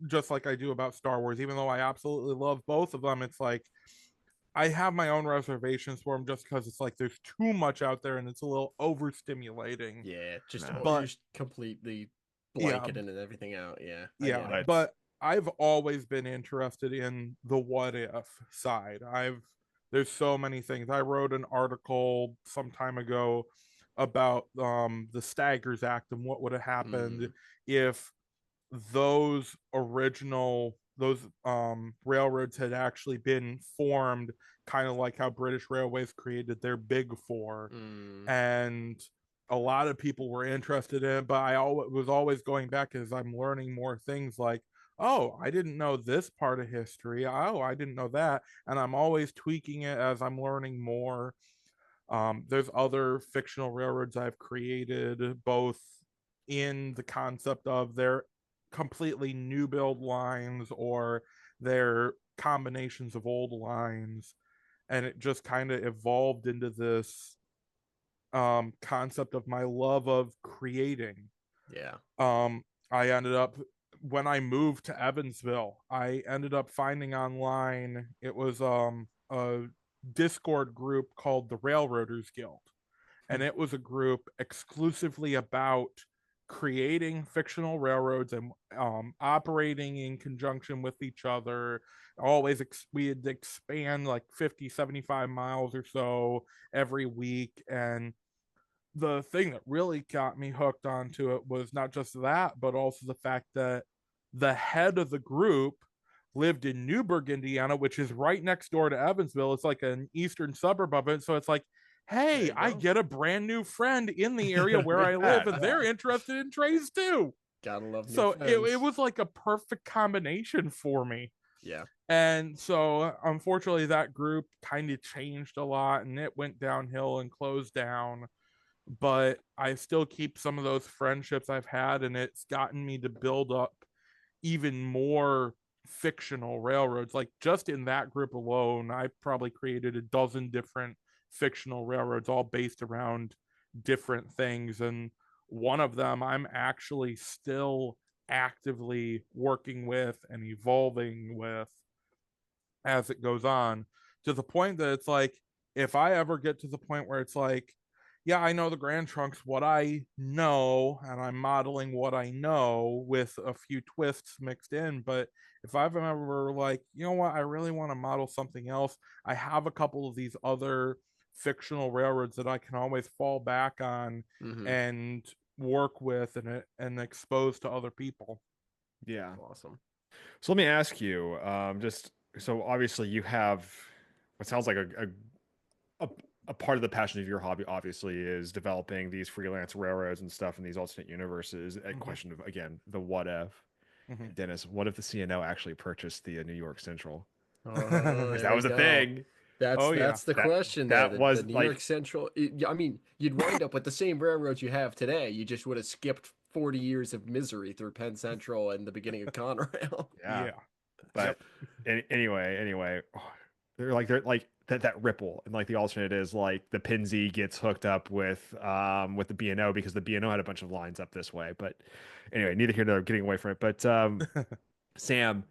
just like I do about Star Wars, even though I absolutely love both of them, it's like I have my own reservations for them just because it's like there's too much out there and it's a little overstimulating. Yeah, just completely blanketing and everything out. Yeah. But I've always been interested in the what if side. There's so many things. I wrote an article some time ago about the Staggers Act and what would have happened if those railroads had actually been formed, kind of like how British Railways created their Big Four. And a lot of people were interested in it, but I was always going back as I'm learning more things like, oh, I didn't know this part of history. Oh, I didn't know that. And I'm always tweaking it as I'm learning more. There's other fictional railroads I've created, both in the concept of their completely new build lines or their combinations of old lines. And it just kind of evolved into this concept of my love of creating. Yeah. I ended up, when I moved to Evansville, I ended up finding online, it was a Discord group called the Railroaders Guild. And it was a group exclusively about creating fictional railroads and operating in conjunction with each other. We'd expand like 50, 75 miles or so every week. And the thing that really got me hooked onto it was not just that, but also the fact that the head of the group lived in Newburgh, Indiana, which is right next door to Evansville. It's like an eastern suburb of it. So it's like, hey, I get a brand new friend in the area where I live, and they're interested in trains too. Gotta love new So it friends. was like a perfect combination for me. Yeah. And so unfortunately that group kind of changed a lot and it went downhill and closed down. But I still keep some of those friendships I've had, and it's gotten me to build up even more fictional railroads. Like just in that group alone, I probably created a dozen different fictional railroads, all based around different things. And one of them I'm actually still actively working with and evolving with as it goes on, to the point that it's like, if I ever get to the point where it's like, yeah, I know the Grand Trunks, what I know, and I'm modeling what I know with a few twists mixed in. But if I've ever like, you know what, I really want to model something else, I have a couple of these other fictional railroads that I can always fall back on Mm-hmm. and work with and expose to other people. Yeah. Awesome. So let me ask you, just so obviously you have what sounds like a, a part of the passion of your hobby obviously is developing these freelance railroads and stuff in these alternate universes. A question of, again, the what if. Dennis, what if the CNO actually purchased the New York Central? Oh, Because there that we was a go. thing. Oh yeah. That's the That question there. that The was New York like, Central. I mean, you'd wind up with the same railroads you have today. You just would have skipped 40 years of misery through Penn Central and the beginning of Conrail. yeah. Yeah. But anyway, they're like that ripple, and like the alternate is like the Pinsy gets hooked up with the B&O because the B&O had a bunch of lines up this way. But anyway, neither here nor there, getting away from it. But Sam,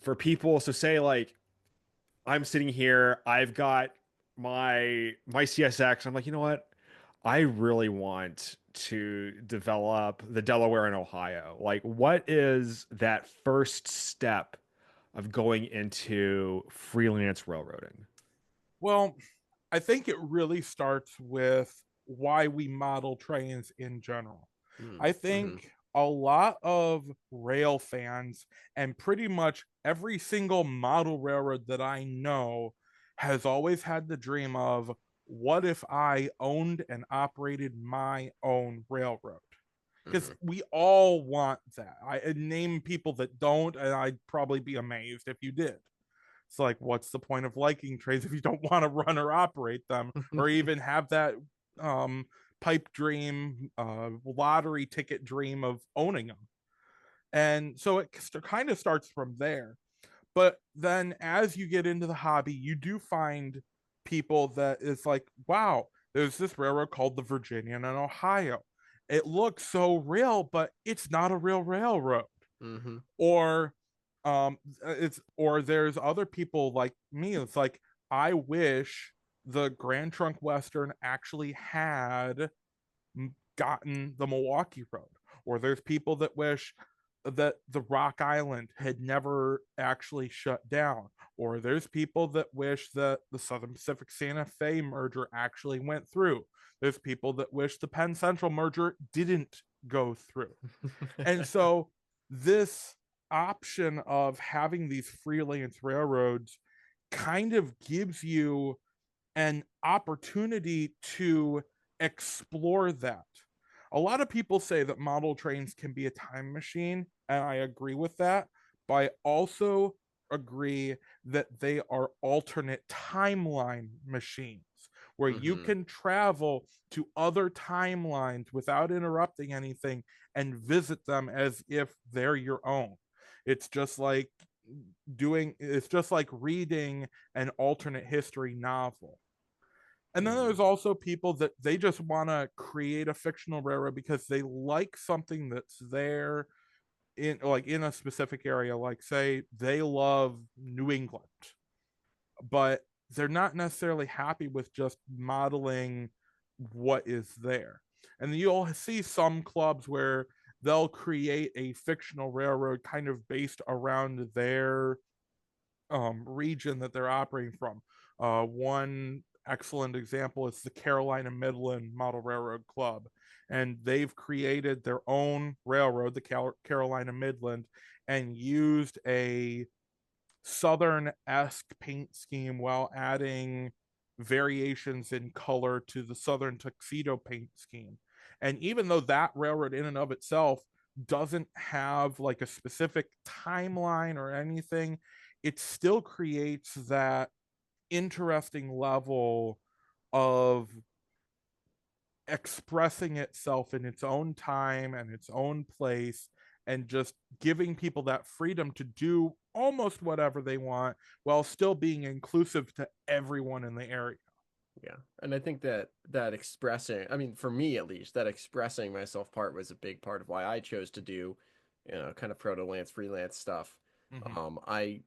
for people, so say like I'm sitting here, I've got my CSX. I'm like, you know what? I really want to develop the Delaware and Ohio. Like, what is that first step of going into freelance railroading? Well, I think it really starts with why we model trains in general. I Mm-hmm. think a lot of rail fans and pretty much every single model railroad that I know has always had the dream of, what if I owned and operated my own railroad? Because Mm-hmm. we all want that. I name people that don't, and I'd probably be amazed if you did. It's like, what's the point of liking trades if you don't want to run or operate them, or even have that um, pipe dream, lottery ticket dream of owning them? And so it kind of starts from there. But then as you get into the hobby, you do find people that is like, wow, there's this railroad called the Virginian and Ohio. It looks so real, but it's not a real railroad. Mm-hmm. Or it's or there's other people like me. It's like, I wish the Grand Trunk Western actually had gotten the Milwaukee Road. Or there's people that wish that the Rock Island had never actually shut down. Or there's people that wish that the Southern Pacific Santa Fe merger actually went through. There's people that wish the Penn Central merger didn't go through. And so this option of having these freelance railroads kind of gives you an opportunity to explore that. A lot of people say that model trains can be a time machine, and I agree with that, but I also agree that they are alternate timeline machines where you Mm-hmm. can travel to other timelines without interrupting anything and visit them as if they're your own. It's just like it's just like reading an alternate history novel. And then Mm-hmm. there's also people that they just want to create a fictional railroad because they like something that's there in a specific area. Like, say they love New England, but they're not necessarily happy with just modeling what is there. And you'll see some clubs where they'll create a fictional railroad kind of based around their region that they're operating from. One excellent example is the Carolina Midland Model Railroad Club, and they've created their own railroad, the Carolina Midland, and used a Southern-esque paint scheme while adding variations in color to the Southern tuxedo paint scheme. And even though that railroad in and of itself doesn't have like a specific timeline or anything, it still creates that interesting level of expressing itself in its own time and its own place, and just giving people that freedom to do almost whatever they want while still being inclusive to everyone in the area. Yeah. And I think that expressing, I mean, for me at least, that expressing myself part was a big part of why I chose to do, kind of protolance freelance stuff. Mm-hmm.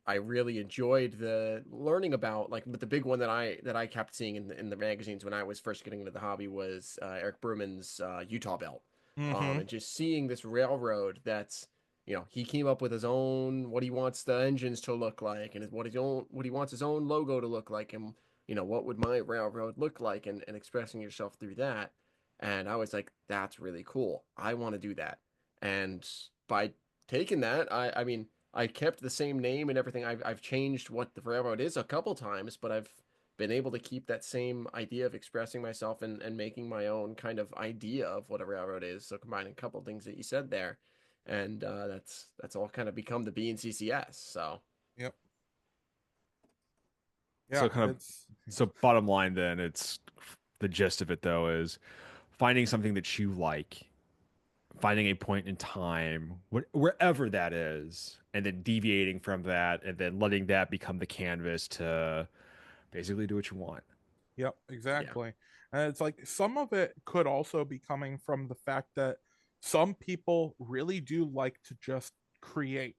I really enjoyed the learning about, like, but the big one that I kept seeing in the magazines when I was first getting into the hobby was Eric Bruman's Utah Belt. Mm-hmm. And just seeing this railroad that's, he came up with his own, what he wants the engines to look like, and what he wants his own logo to look like, and what would my railroad look like, and expressing yourself through that. And I was like, that's really cool. I want to do that. And by taking that, I mean, I kept the same name and everything. I've changed what the railroad is a couple times, but I've been able to keep that same idea of expressing myself and making my own kind of idea of what a railroad is. So combining a couple things that you said there, and that's all kind of become the BNCCS. So Yep. So Yeah, kind of, it's so bottom line then, it's the gist of it though is finding something that you like, finding a point in time, wherever that is, and then deviating from that, and then letting that become the canvas to basically do what you want. yep, yeah. exactly. And it's like some of it could also be coming from the fact that some people really do like to just create.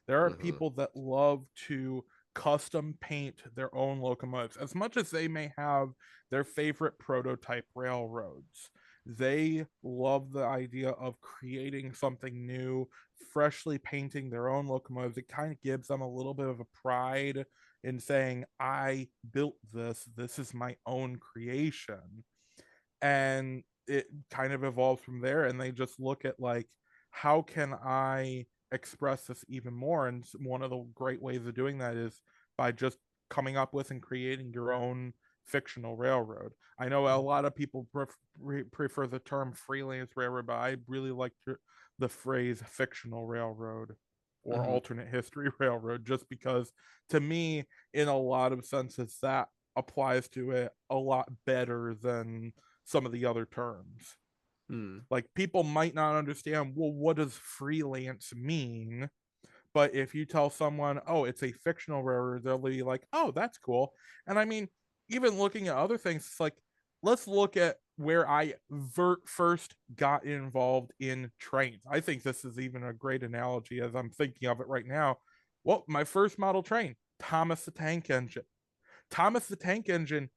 There are Hmm. people that love to custom paint their own locomotives. As much as they may have their favorite prototype railroads, they love the idea of creating something new, freshly painting their own locomotives. It kind of gives them a little bit of a pride in saying, I built this, this is my own creation. And it kind of evolves from there. And they just look at, like, how can I express this even more? And one of the great ways of doing that is by just coming up with and creating your own fictional railroad. I know a lot of people prefer the term freelance railroad, but I really like the phrase fictional railroad or Hmm. alternate history railroad, just because to me, in a lot of senses, that applies to it a lot better than some of the other terms. Hmm. Like, people might not understand, well, what does freelance mean? But if you tell someone, oh, it's a fictional railroad, they'll be like, oh, that's cool. And I mean, even looking at other things, it's like, let's look at where I first got involved in trains. I think this is even a great analogy as I'm thinking of it right now. Well, my first model train, Thomas the Tank Engine. Thomas the Tank Engine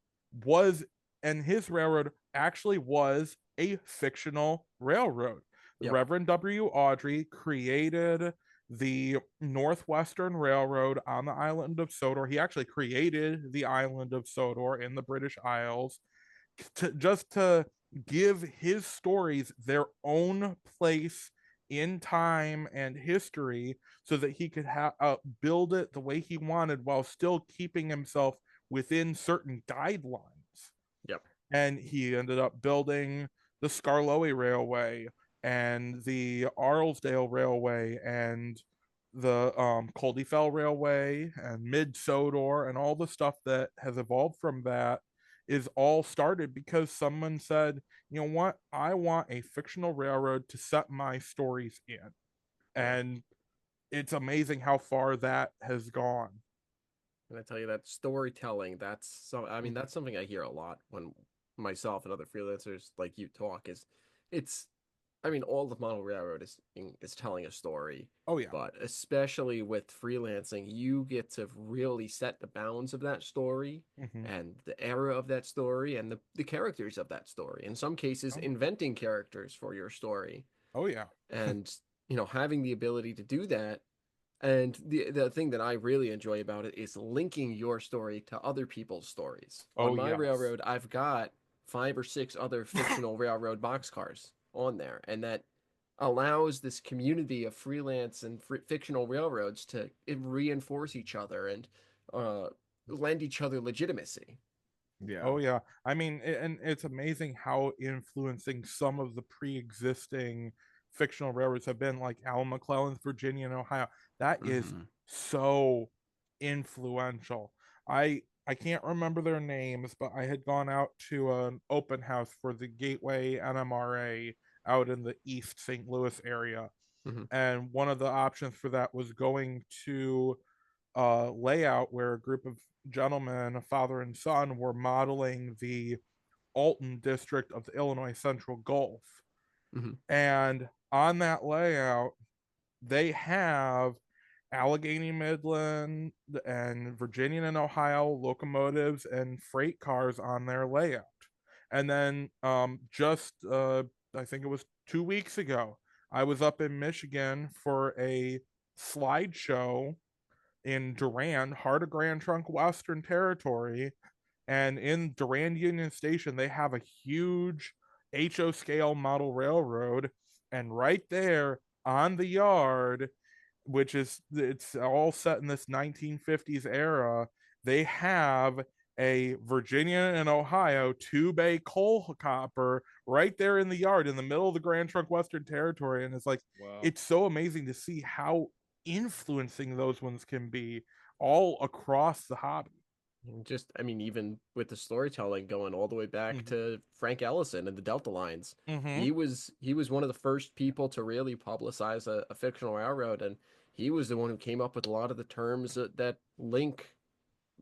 was, and his railroad actually was a fictional railroad. The Yep. Reverend W. Audrey created the Northwestern Railroad on the island of Sodor. He actually created the island of Sodor in the British Isles to give his stories their own place in time and history, so that he could build it the way he wanted while still keeping himself within certain guidelines. Yep. And he ended up building the Skarloey Railway and the Arlesdale Railway and the Coldefell Railway and Mid Sodor, and all the stuff that has evolved from that is all started because someone said, you know what, I want a fictional railroad to set my stories in. Yeah. And it's amazing how far that has gone. And I tell you that storytelling, I mean, that's something I hear a lot when myself and other freelancers like you talk is it's, I mean, all the model railroad is telling a story, Oh yeah. but especially with freelancing, you get to really set the bounds of that story Mm-hmm. and the era of that story and the characters of that story. In some cases, Oh, inventing characters for your story. oh yeah. And, having the ability to do that. And the thing that I really enjoy about it is linking your story to other people's stories. On Oh my yes. railroad, I've got 5 or 6 other fictional railroad boxcars on there, and that allows this community of freelance and fictional railroads to reinforce each other and uh, lend each other legitimacy. Yeah. Oh yeah. I mean, and it's amazing how influencing some of the pre-existing fictional railroads have been, like Al McClellan's Virginia and Ohio. That is Mhm. so influential. I can't remember their names, but I had gone out to an open house for the Gateway NMRA out in the East St. Louis area. Mhm. And one of the options for that was going to a layout where a group of gentlemen, a father and son, were modeling the Alton district of the Illinois Central Gulf. Mhm. And on that layout, they have Allegheny Midland and Virginia and Ohio locomotives and freight cars on their layout. And then just I think it was 2 weeks ago, I was up in Michigan for a slideshow in Durand, heart of Grand Trunk Western Territory. And in Durand Union Station, they have a huge HO scale model railroad. And right there on the yard, which is it's all set in this 1950s era, they have a Virginia and Ohio 2-bay coal copper right there in the yard in the middle of the Grand Trunk Western Territory. And it's like, Wow. it's so amazing to see how influencing those ones can be all across the hobby. And just, I mean, even with the storytelling going all the way back Mhm. to Frank Ellison and the Delta Lines, Mm-hmm. he was one of the first people to really publicize a fictional railroad, and he was the one who came up with a lot of the terms that link,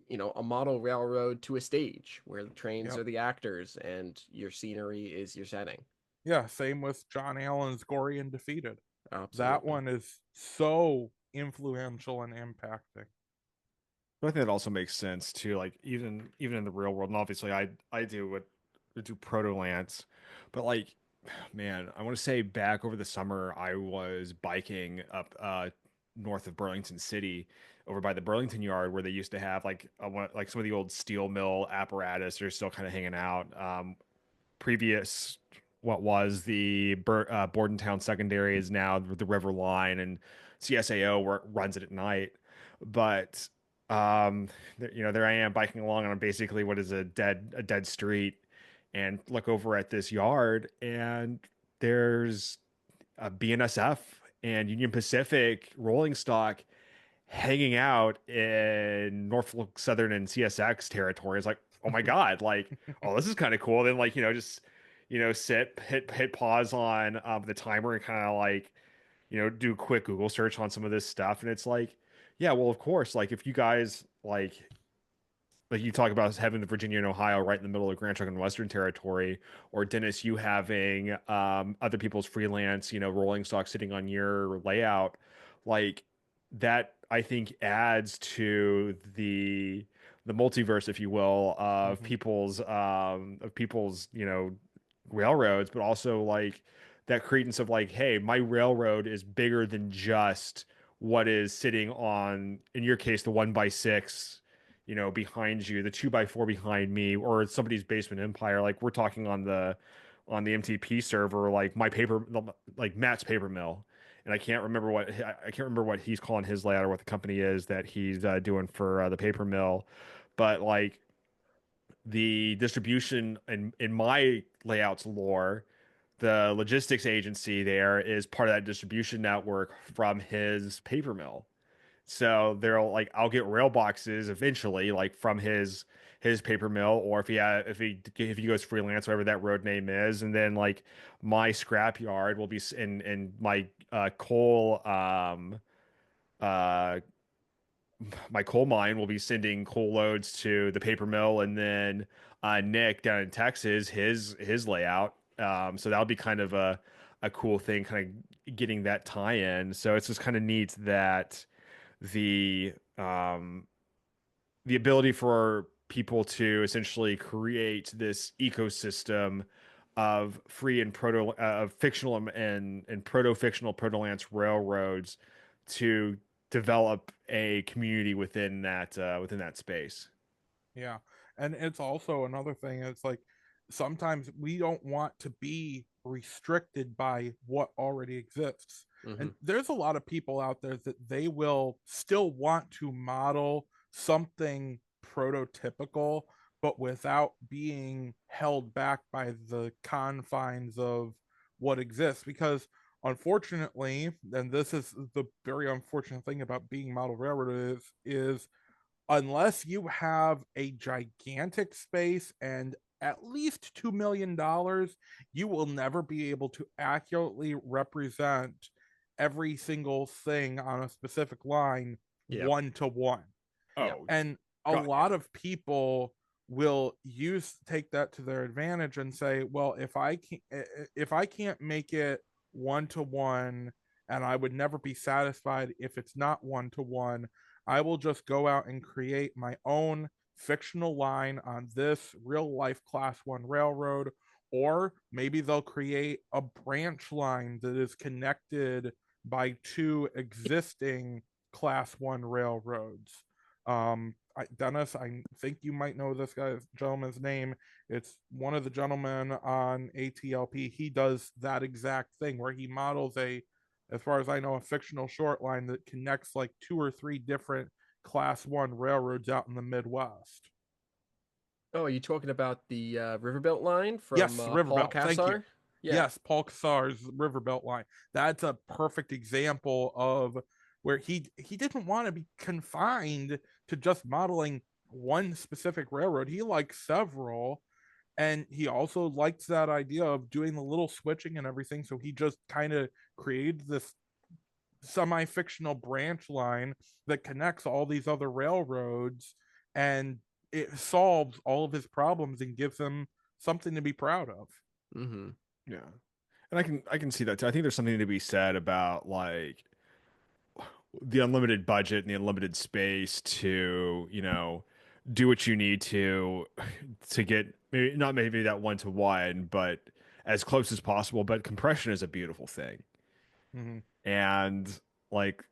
a model railroad to a stage where the trains Yep. are the actors and your scenery is your setting. Yeah, same with John Allen's Gory and Defeated. That Absolutely. one is so influential and impacting. But I think that also makes sense too. Like even in the real world, and obviously I do protolance, but like man, I want to say back over the summer I was biking up north of Burlington City, over by the Burlington Yard where they used to have like some of the old steel mill apparatus. They're still kind of hanging out. Previous what was the Bordentown Secondary is now the River Line, and CSAO runs it at night. But there I am biking along on basically what is a dead street, and look over at this yard, and there's a BNSF and Union Pacific rolling stock hanging out in Norfolk Southern and CSX territory. It's like, oh my God, like, oh, this is kind of cool. Then like, just, sit, hit pause on the timer and kind of like, do a quick Google search on some of this stuff. And it's like, yeah, well, of course, like if you guys like you talk about having the Virginia and Ohio right in the middle of Grand Trunk and Western Territory, or Dennis, you having other people's freelance, rolling stock sitting on your layout, like that, I think adds to the multiverse, if you will, Mm-hmm. of people's, railroads, but also like that credence of like, hey, my railroad is bigger than just what is sitting on, in your case, the 1x6 behind you, the 2x4 behind me, or somebody's basement empire. Like we're talking on the MTP server, like like Matt's paper mill. And I can't remember what he's calling his layout or what the company is that he's doing for the paper mill. But like the distribution in my layouts lore, the logistics agency there is part of that distribution network from his paper mill. So they'll like I'll get rail boxes eventually, like from his paper mill, or if he goes freelance, whatever that road name is, and then like my scrap yard will be in my coal uh my coal mine will be sending coal loads to the paper mill, and then Nick down in Texas, his layout. So that'll be kind of a cool thing, kind of getting that tie in. So it's just kind of neat that the um the ability for people to essentially create this ecosystem of free and of fictional and proto fictional protolance railroads to develop a community within that space. Yeah. And it's also another thing. It's like sometimes we don't want to be restricted by what already exists. And Hmm. there's a lot of people out there that they will still want to model something prototypical, but without being held back by the confines of what exists. Because unfortunately, and this is the very unfortunate thing about being model railroad is unless you have a gigantic space and at least $2 million, you will never be able to accurately represent every single thing on a specific line Yep. 1-to-1. Yep. Oh, And a God, lot of people will take that to their advantage and say, well, if I can't make it 1-to-1, and I would never be satisfied if it's not 1-to-1, I will just go out and create my own fictional line on this real life class 1 railroad. Or maybe they'll create a branch line that is connected by 2 existing class 1 railroads. Dennis, I think you might know this gentleman's name. It's one of the gentlemen on ATLP. He does that exact thing where he models as far as I know, a fictional short line that connects like 2 or 3 different class 1 railroads out in the Midwest. Oh, are you talking about the Riverbelt line from Yes, Paul Riverbelt. Thank you. Kassar? Yeah. Yes, Paul Kassar's Riverbelt line. That's a perfect example of where he didn't want to be confined to just modeling one specific railroad. He liked several, and he also liked that idea of doing the little switching and everything. So he just kind of created this semi-fictional branch line that connects all these other railroads, and it solves all of his problems and gives him something to be proud of. Mm-hmm. yeah. And I can see that too. I think there's something to be said about like the unlimited budget and the unlimited space to, do what you need to get maybe not maybe that 1-to-1, but as close as possible. But compression is a beautiful thing. Mm-hmm. And like,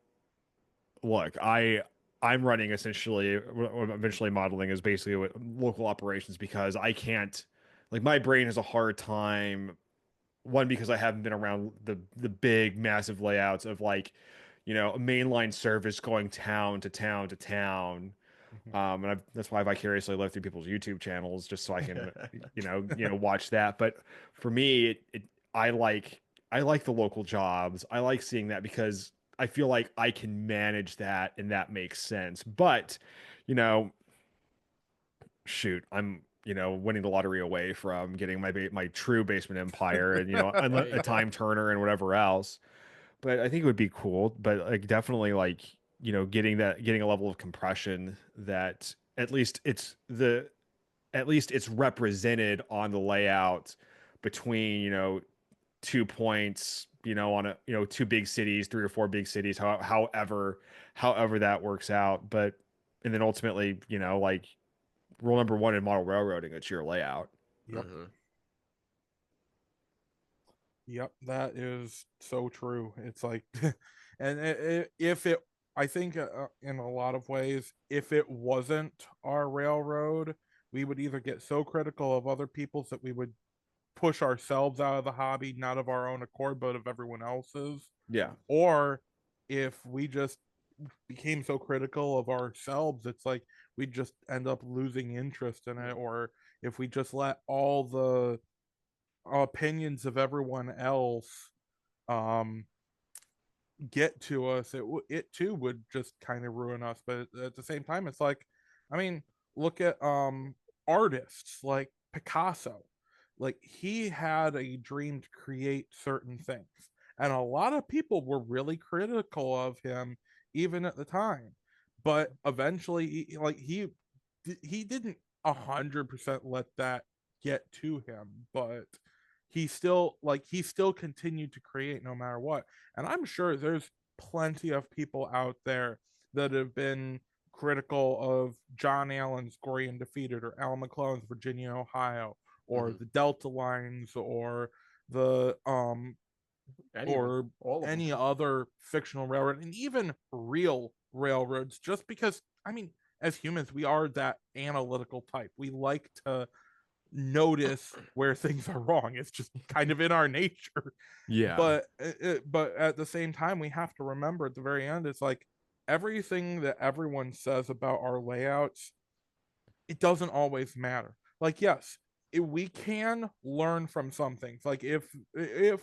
look, I'm running essentially what I'm eventually modeling is basically what local operations because I can't like my brain has a hard time one because I haven't been around the big massive layouts of like a mainline service going town to town to town. And that's why I vicariously live through people's YouTube channels just so I can watch that. But for me, I like I like the local jobs. I like seeing that because I feel like I can manage that and that makes sense. But you know, shoot, I'm winning the lottery away from getting my true basement empire and There you a go. time turner and whatever else. But I think it would be cool. But like definitely like getting a level of compression that at least it's represented on the layout between 2 points on a 2 big cities, 3 or 4 big cities, however that works out. But and then ultimately like rule number one in model railroading, it's your layout. Yep. Mm-hmm. Yep, that is so true. It's like, and if it, I think in a lot of ways, if it wasn't our railroad, we would either get so critical of other people's that we would push ourselves out of the hobby, not of our own accord, but of everyone else's. Yeah. Or if we just became so critical of ourselves, it's like we'd just end up losing interest in it. Or if we just let all the opinions of everyone else um get to us, it too would just kind of ruin us. But at the same time, it's like, I mean, look at artists like Picasso. Like he had a dream to create certain things, and a lot of people were really critical of him even at the time. But eventually he didn't 100% let that get to him, but he still continued to create no matter what. And I'm sure there's plenty of people out there that have been critical of John Allen's Gory and Defeated, or Al McClellan's Virginia, Ohio, or Mm-hmm. the Delta Lines, or the Any of them. or All of them. any other fictional railroad, and even real railroads, just because, I mean, as humans, we are that analytical type. We like to notice where things are wrong. It's just kind of in our nature. Yeah. But at the same time, we have to remember at the very end, it's like everything that everyone says about our layouts, it doesn't always matter. Like, yes, we can learn from some things. Like if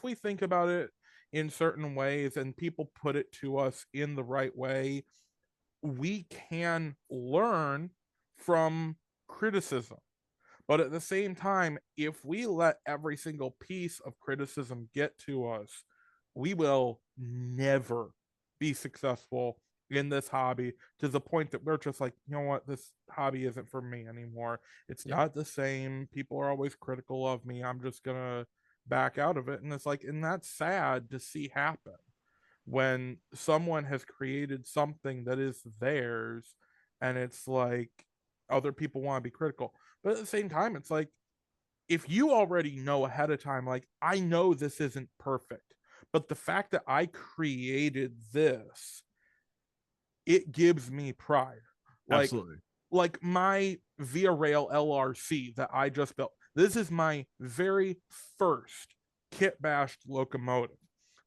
we think about it in certain ways and people put it to us in the right way, we can learn from criticism. But at the same time, if we let every single piece of criticism get to us, we will never be successful in this hobby, to the point that we're just like, you know what, this hobby isn't for me anymore. It's Yeah. not the same. People are always critical of me. I'm just going to back out of it. And it's like, and that's sad to see happen when someone has created something that is theirs, and it's like other people want to be critical. But at the same time, it's like, if you already know ahead of time, like, I know this isn't perfect, but the fact that I created this, it gives me pride. Like, Absolutely. like my Via Rail LRC that I just built. This is my very first kit bashed locomotive.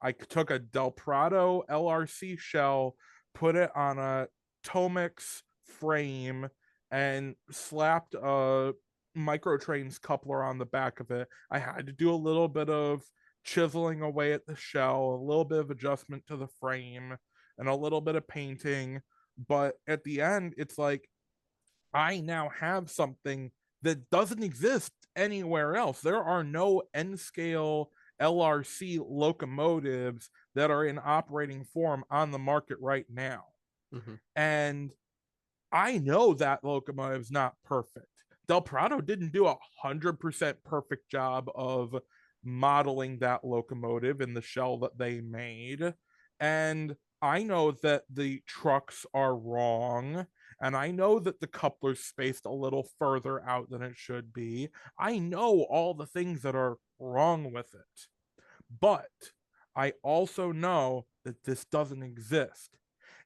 I took a Del Prado LRC shell, put it on a Tomix frame, and slapped a Microtrains coupler on the back of it. I had to do a little bit of chiseling away at the shell, a little bit of adjustment to the frame, and a little bit of painting. But at the end, it's like, I now have something that doesn't exist anywhere else. There are no N scale LRC locomotives that are in operating form on the market right now. Mm-hmm. And I know that locomotive's not perfect. Del Prado didn't do 100% perfect job of modeling that locomotive in the shell that they made. And I know that the trucks are wrong. And I know that the coupler's spaced a little further out than it should be. I know all the things that are wrong with it. But I also know that this doesn't exist.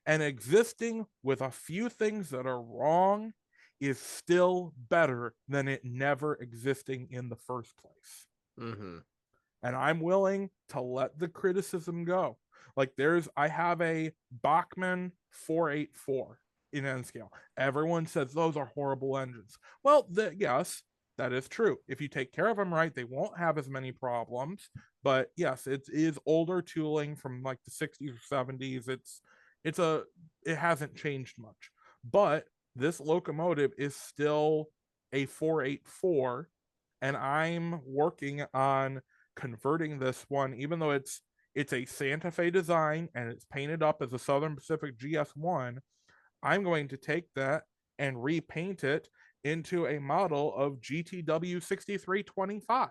And existing with a few things that are wrong is still better than it never existing in the first place. Mm-hmm. And I'm willing to let the criticism go. Like, I have a Bachmann 484 in N scale. Everyone says those are horrible engines. Well, yes, that is true. If you take care of them right, they won't have as many problems. But yes, it is older tooling from like the 60s or 70s. It hasn't changed much. But this locomotive is still a 484, and I'm working on converting this one, even though it's a Santa Fe design and it's painted up as a Southern Pacific GS1. I'm going to take that and repaint it into a model of GTW 6325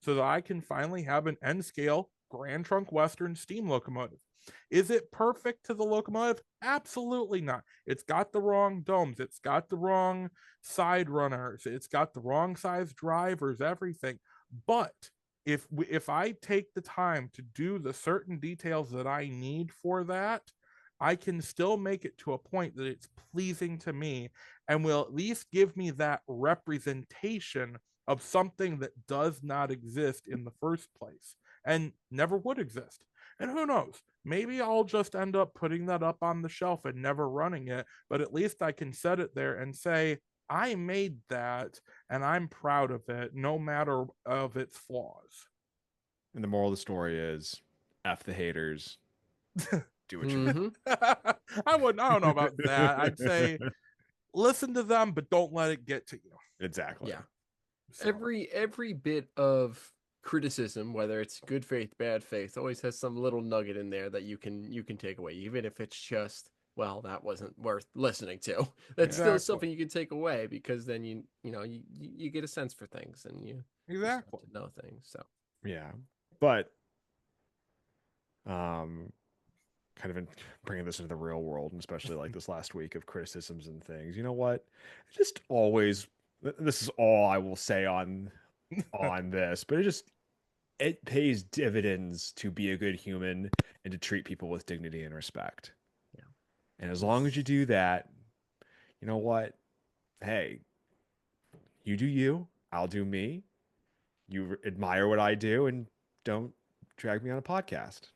so that I can finally have an N scale Grand Trunk Western steam locomotive. Is it perfect to the locomotive? Absolutely not. It's got the wrong domes. It's got the wrong side runners. It's got the wrong size drivers, everything. But if I take the time to do the certain details that I need for that, I can still make it to a point that it's pleasing to me and will at least give me that representation of something that does not exist in the first place and never would exist. And who knows? Maybe I'll just end up putting that up on the shelf and never running it, but at least I can set it there and say, I made that and I'm proud of it, no matter of its flaws. And the moral of the story is, F the haters. Do what you Mm-hmm. I don't know about that. I'd say listen to them, but don't let it get to you. Exactly. Yeah. So, Every bit of criticism, whether it's good faith, bad faith, always has some little nugget in there that you can take away, even if it's just, well, that wasn't worth listening to. That's still Exactly. something you can take away, because then you get a sense for things, and you start exactly. to know things. So Yeah. But kind of bringing this into the real world, and especially like this last week of criticisms and things, you know what? Just always, this is all I will say on this, but it pays dividends to be a good human and to treat people with dignity and respect. Yeah. And as long as you do that, you know what? Hey, you do you, I'll do me. You admire what I do, and don't drag me on a podcast.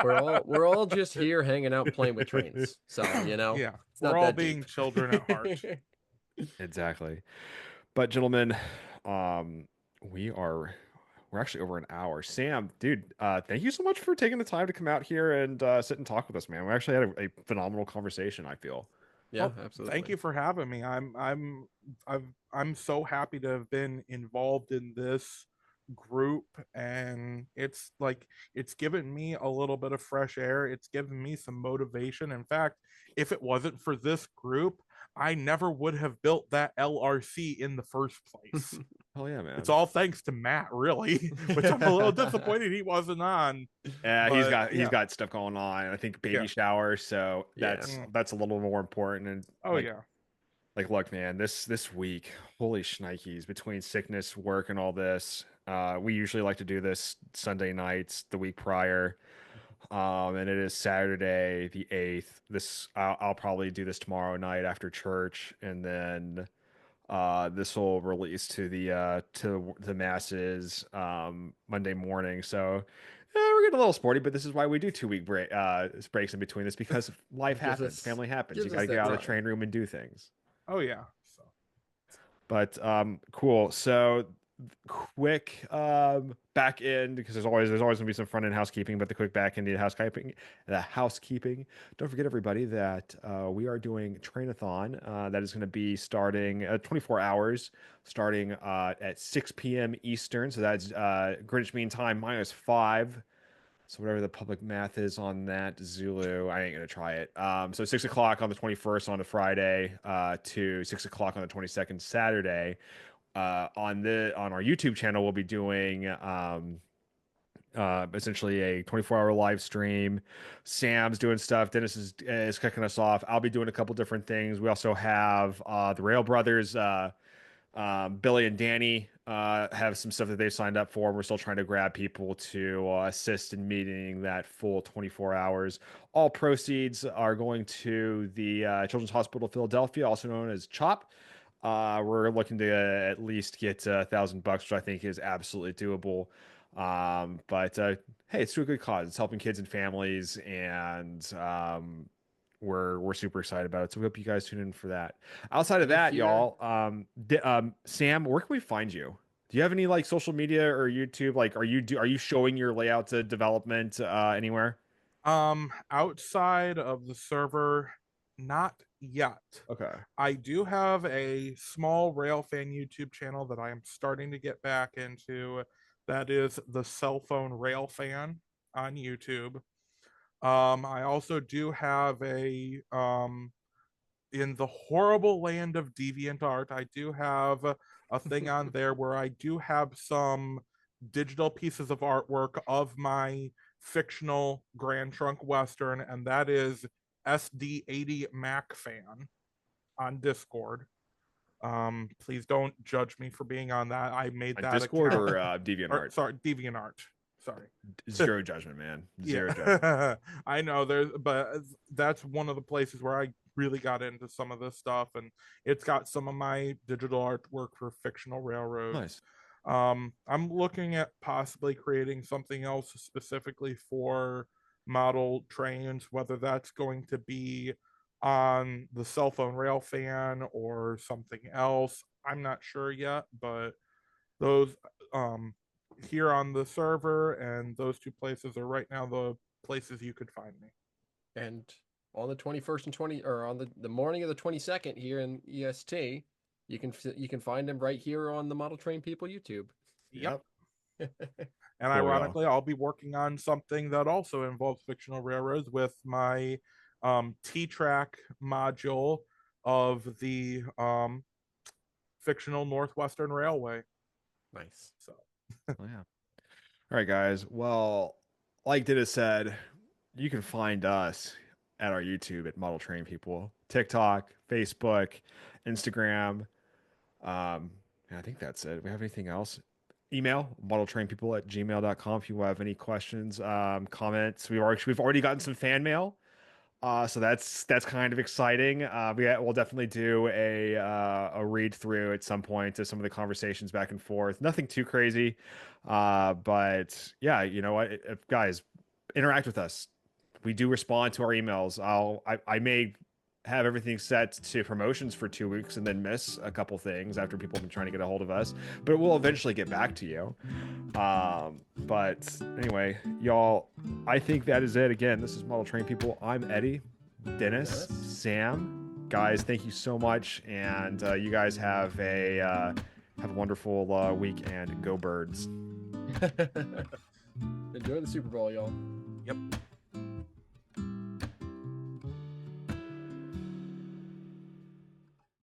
we're all just here hanging out playing with trains. So Yeah, it's we're not all that being deep. children at heart. Exactly. But gentlemen, we are we're actually over an hour. Sam, dude, thank you so much for taking the time to come out here and sit and talk with us, man. We actually had a phenomenal conversation, I feel. Yeah, Well, absolutely. thank you for having me. I'm so happy to have been involved in this group, and it's given me a little bit of fresh air. It's given me some motivation. In fact, if it wasn't for this group, I never would have built that LRC in the first place. Hell yeah, man. It's all thanks to Matt, really, which I'm a little disappointed he wasn't on. Yeah, But he's got stuff going on. I think baby Yeah. shower, so Yeah. that's a little more important. And Oh yeah. like look, man, this week, holy shnikes, between sickness, work, and all this, we usually like to do this Sunday nights the week prior. And it is Saturday the 8th. I'll probably do this tomorrow night after church, and then this will release to the masses Monday morning. So we're getting a little sporty, but this is why we do 2 week breaks in between this, because life Gives happens, us- family happens. You gives got to us get that out of the time. train room and do things. Oh yeah. So But cool. So quick back end, because there's always gonna be some front end housekeeping, but the quick back end housekeeping. Don't forget, everybody, that we are doing Train-a-Thon that is going to be starting 24 hours, starting at 6 p.m. Eastern. So that's Greenwich Mean Time -5. So whatever the public math is on that, Zulu, I ain't gonna try it. So 6 o'clock on the 21st on a Friday, to 6 o'clock on the 22nd Saturday. On our YouTube channel, we'll be doing essentially a 24-hour live stream. Sam's doing stuff. Dennis is kicking us off. I'll be doing a couple different things. We also have the Rail Brothers. Billy and Danny have some stuff that they've signed up for. We're still trying to grab people to assist in meeting that full 24 hours. All proceeds are going to the Children's Hospital of Philadelphia, also known as CHOP. We're looking to at least get $1,000, which I think is absolutely doable. But hey, it's to a good cause. It's helping kids and families, and we're super excited about it. So we hope you guys tune in for that. Outside of And if that, you're- y'all, Sam, where can we find you? Do you have any like social media or YouTube? Like, are you showing your layout to development anywhere? outside of the server, not yet. Okay. I do have a small Railfan YouTube channel that I am starting to get back into. That is the Cell Phone Railfan on YouTube. I also do have a in the horrible land of DeviantArt, I do have a thing on there where I do have some digital pieces of artwork of my fictional Grand Trunk Western, and that is SD80 Mac Fan on Discord. Please don't judge me for being on that. I made On that Discord account. or DeviantArt? Sorry, DeviantArt. Sorry. Zero judgment, man. Zero judgment. I know but that's one of the places where I really got into some of this stuff, and it's got some of my digital artwork for fictional railroads. Nice. I'm looking at possibly creating something else specifically for model trains, whether that's going to be on the Cell Phone Railfan or something else. I'm not sure yet, but those here on the server and those two places are right now the places you could find me. And on the 21st and 20, or on the morning of the 22nd here in EST, you can find them right here on the Model Train People YouTube. Yep. And Cool, ironically, I'll be working on something that also involves fictional railroads with my T-track module of the fictional Northwestern Railway. Nice. So Oh, yeah. All right, guys. Well, like Dida said, you can find us at our YouTube at Model Train People, TikTok, Facebook, Instagram. And I think that's it. Do we have anything else? Email modeltrainpeople@gmail.com if you have any questions, comments. We've already gotten some fan mail. So that's kind of exciting. We'll definitely do a read through at some point to some of the conversations back and forth. Nothing too crazy, but yeah, you know what, guys, interact with us. We do respond to our emails. I may have everything set to promotions for 2 weeks and then miss a couple things after people have been trying to get a hold of us, but we'll eventually get back to you. But anyway, y'all, I think that is it. Again, this is Model Train People. I'm Eddie, Dennis, Sam. Guys, thank you so much, and you guys have a wonderful week, and go Birds. Enjoy the Super Bowl, y'all. Yep.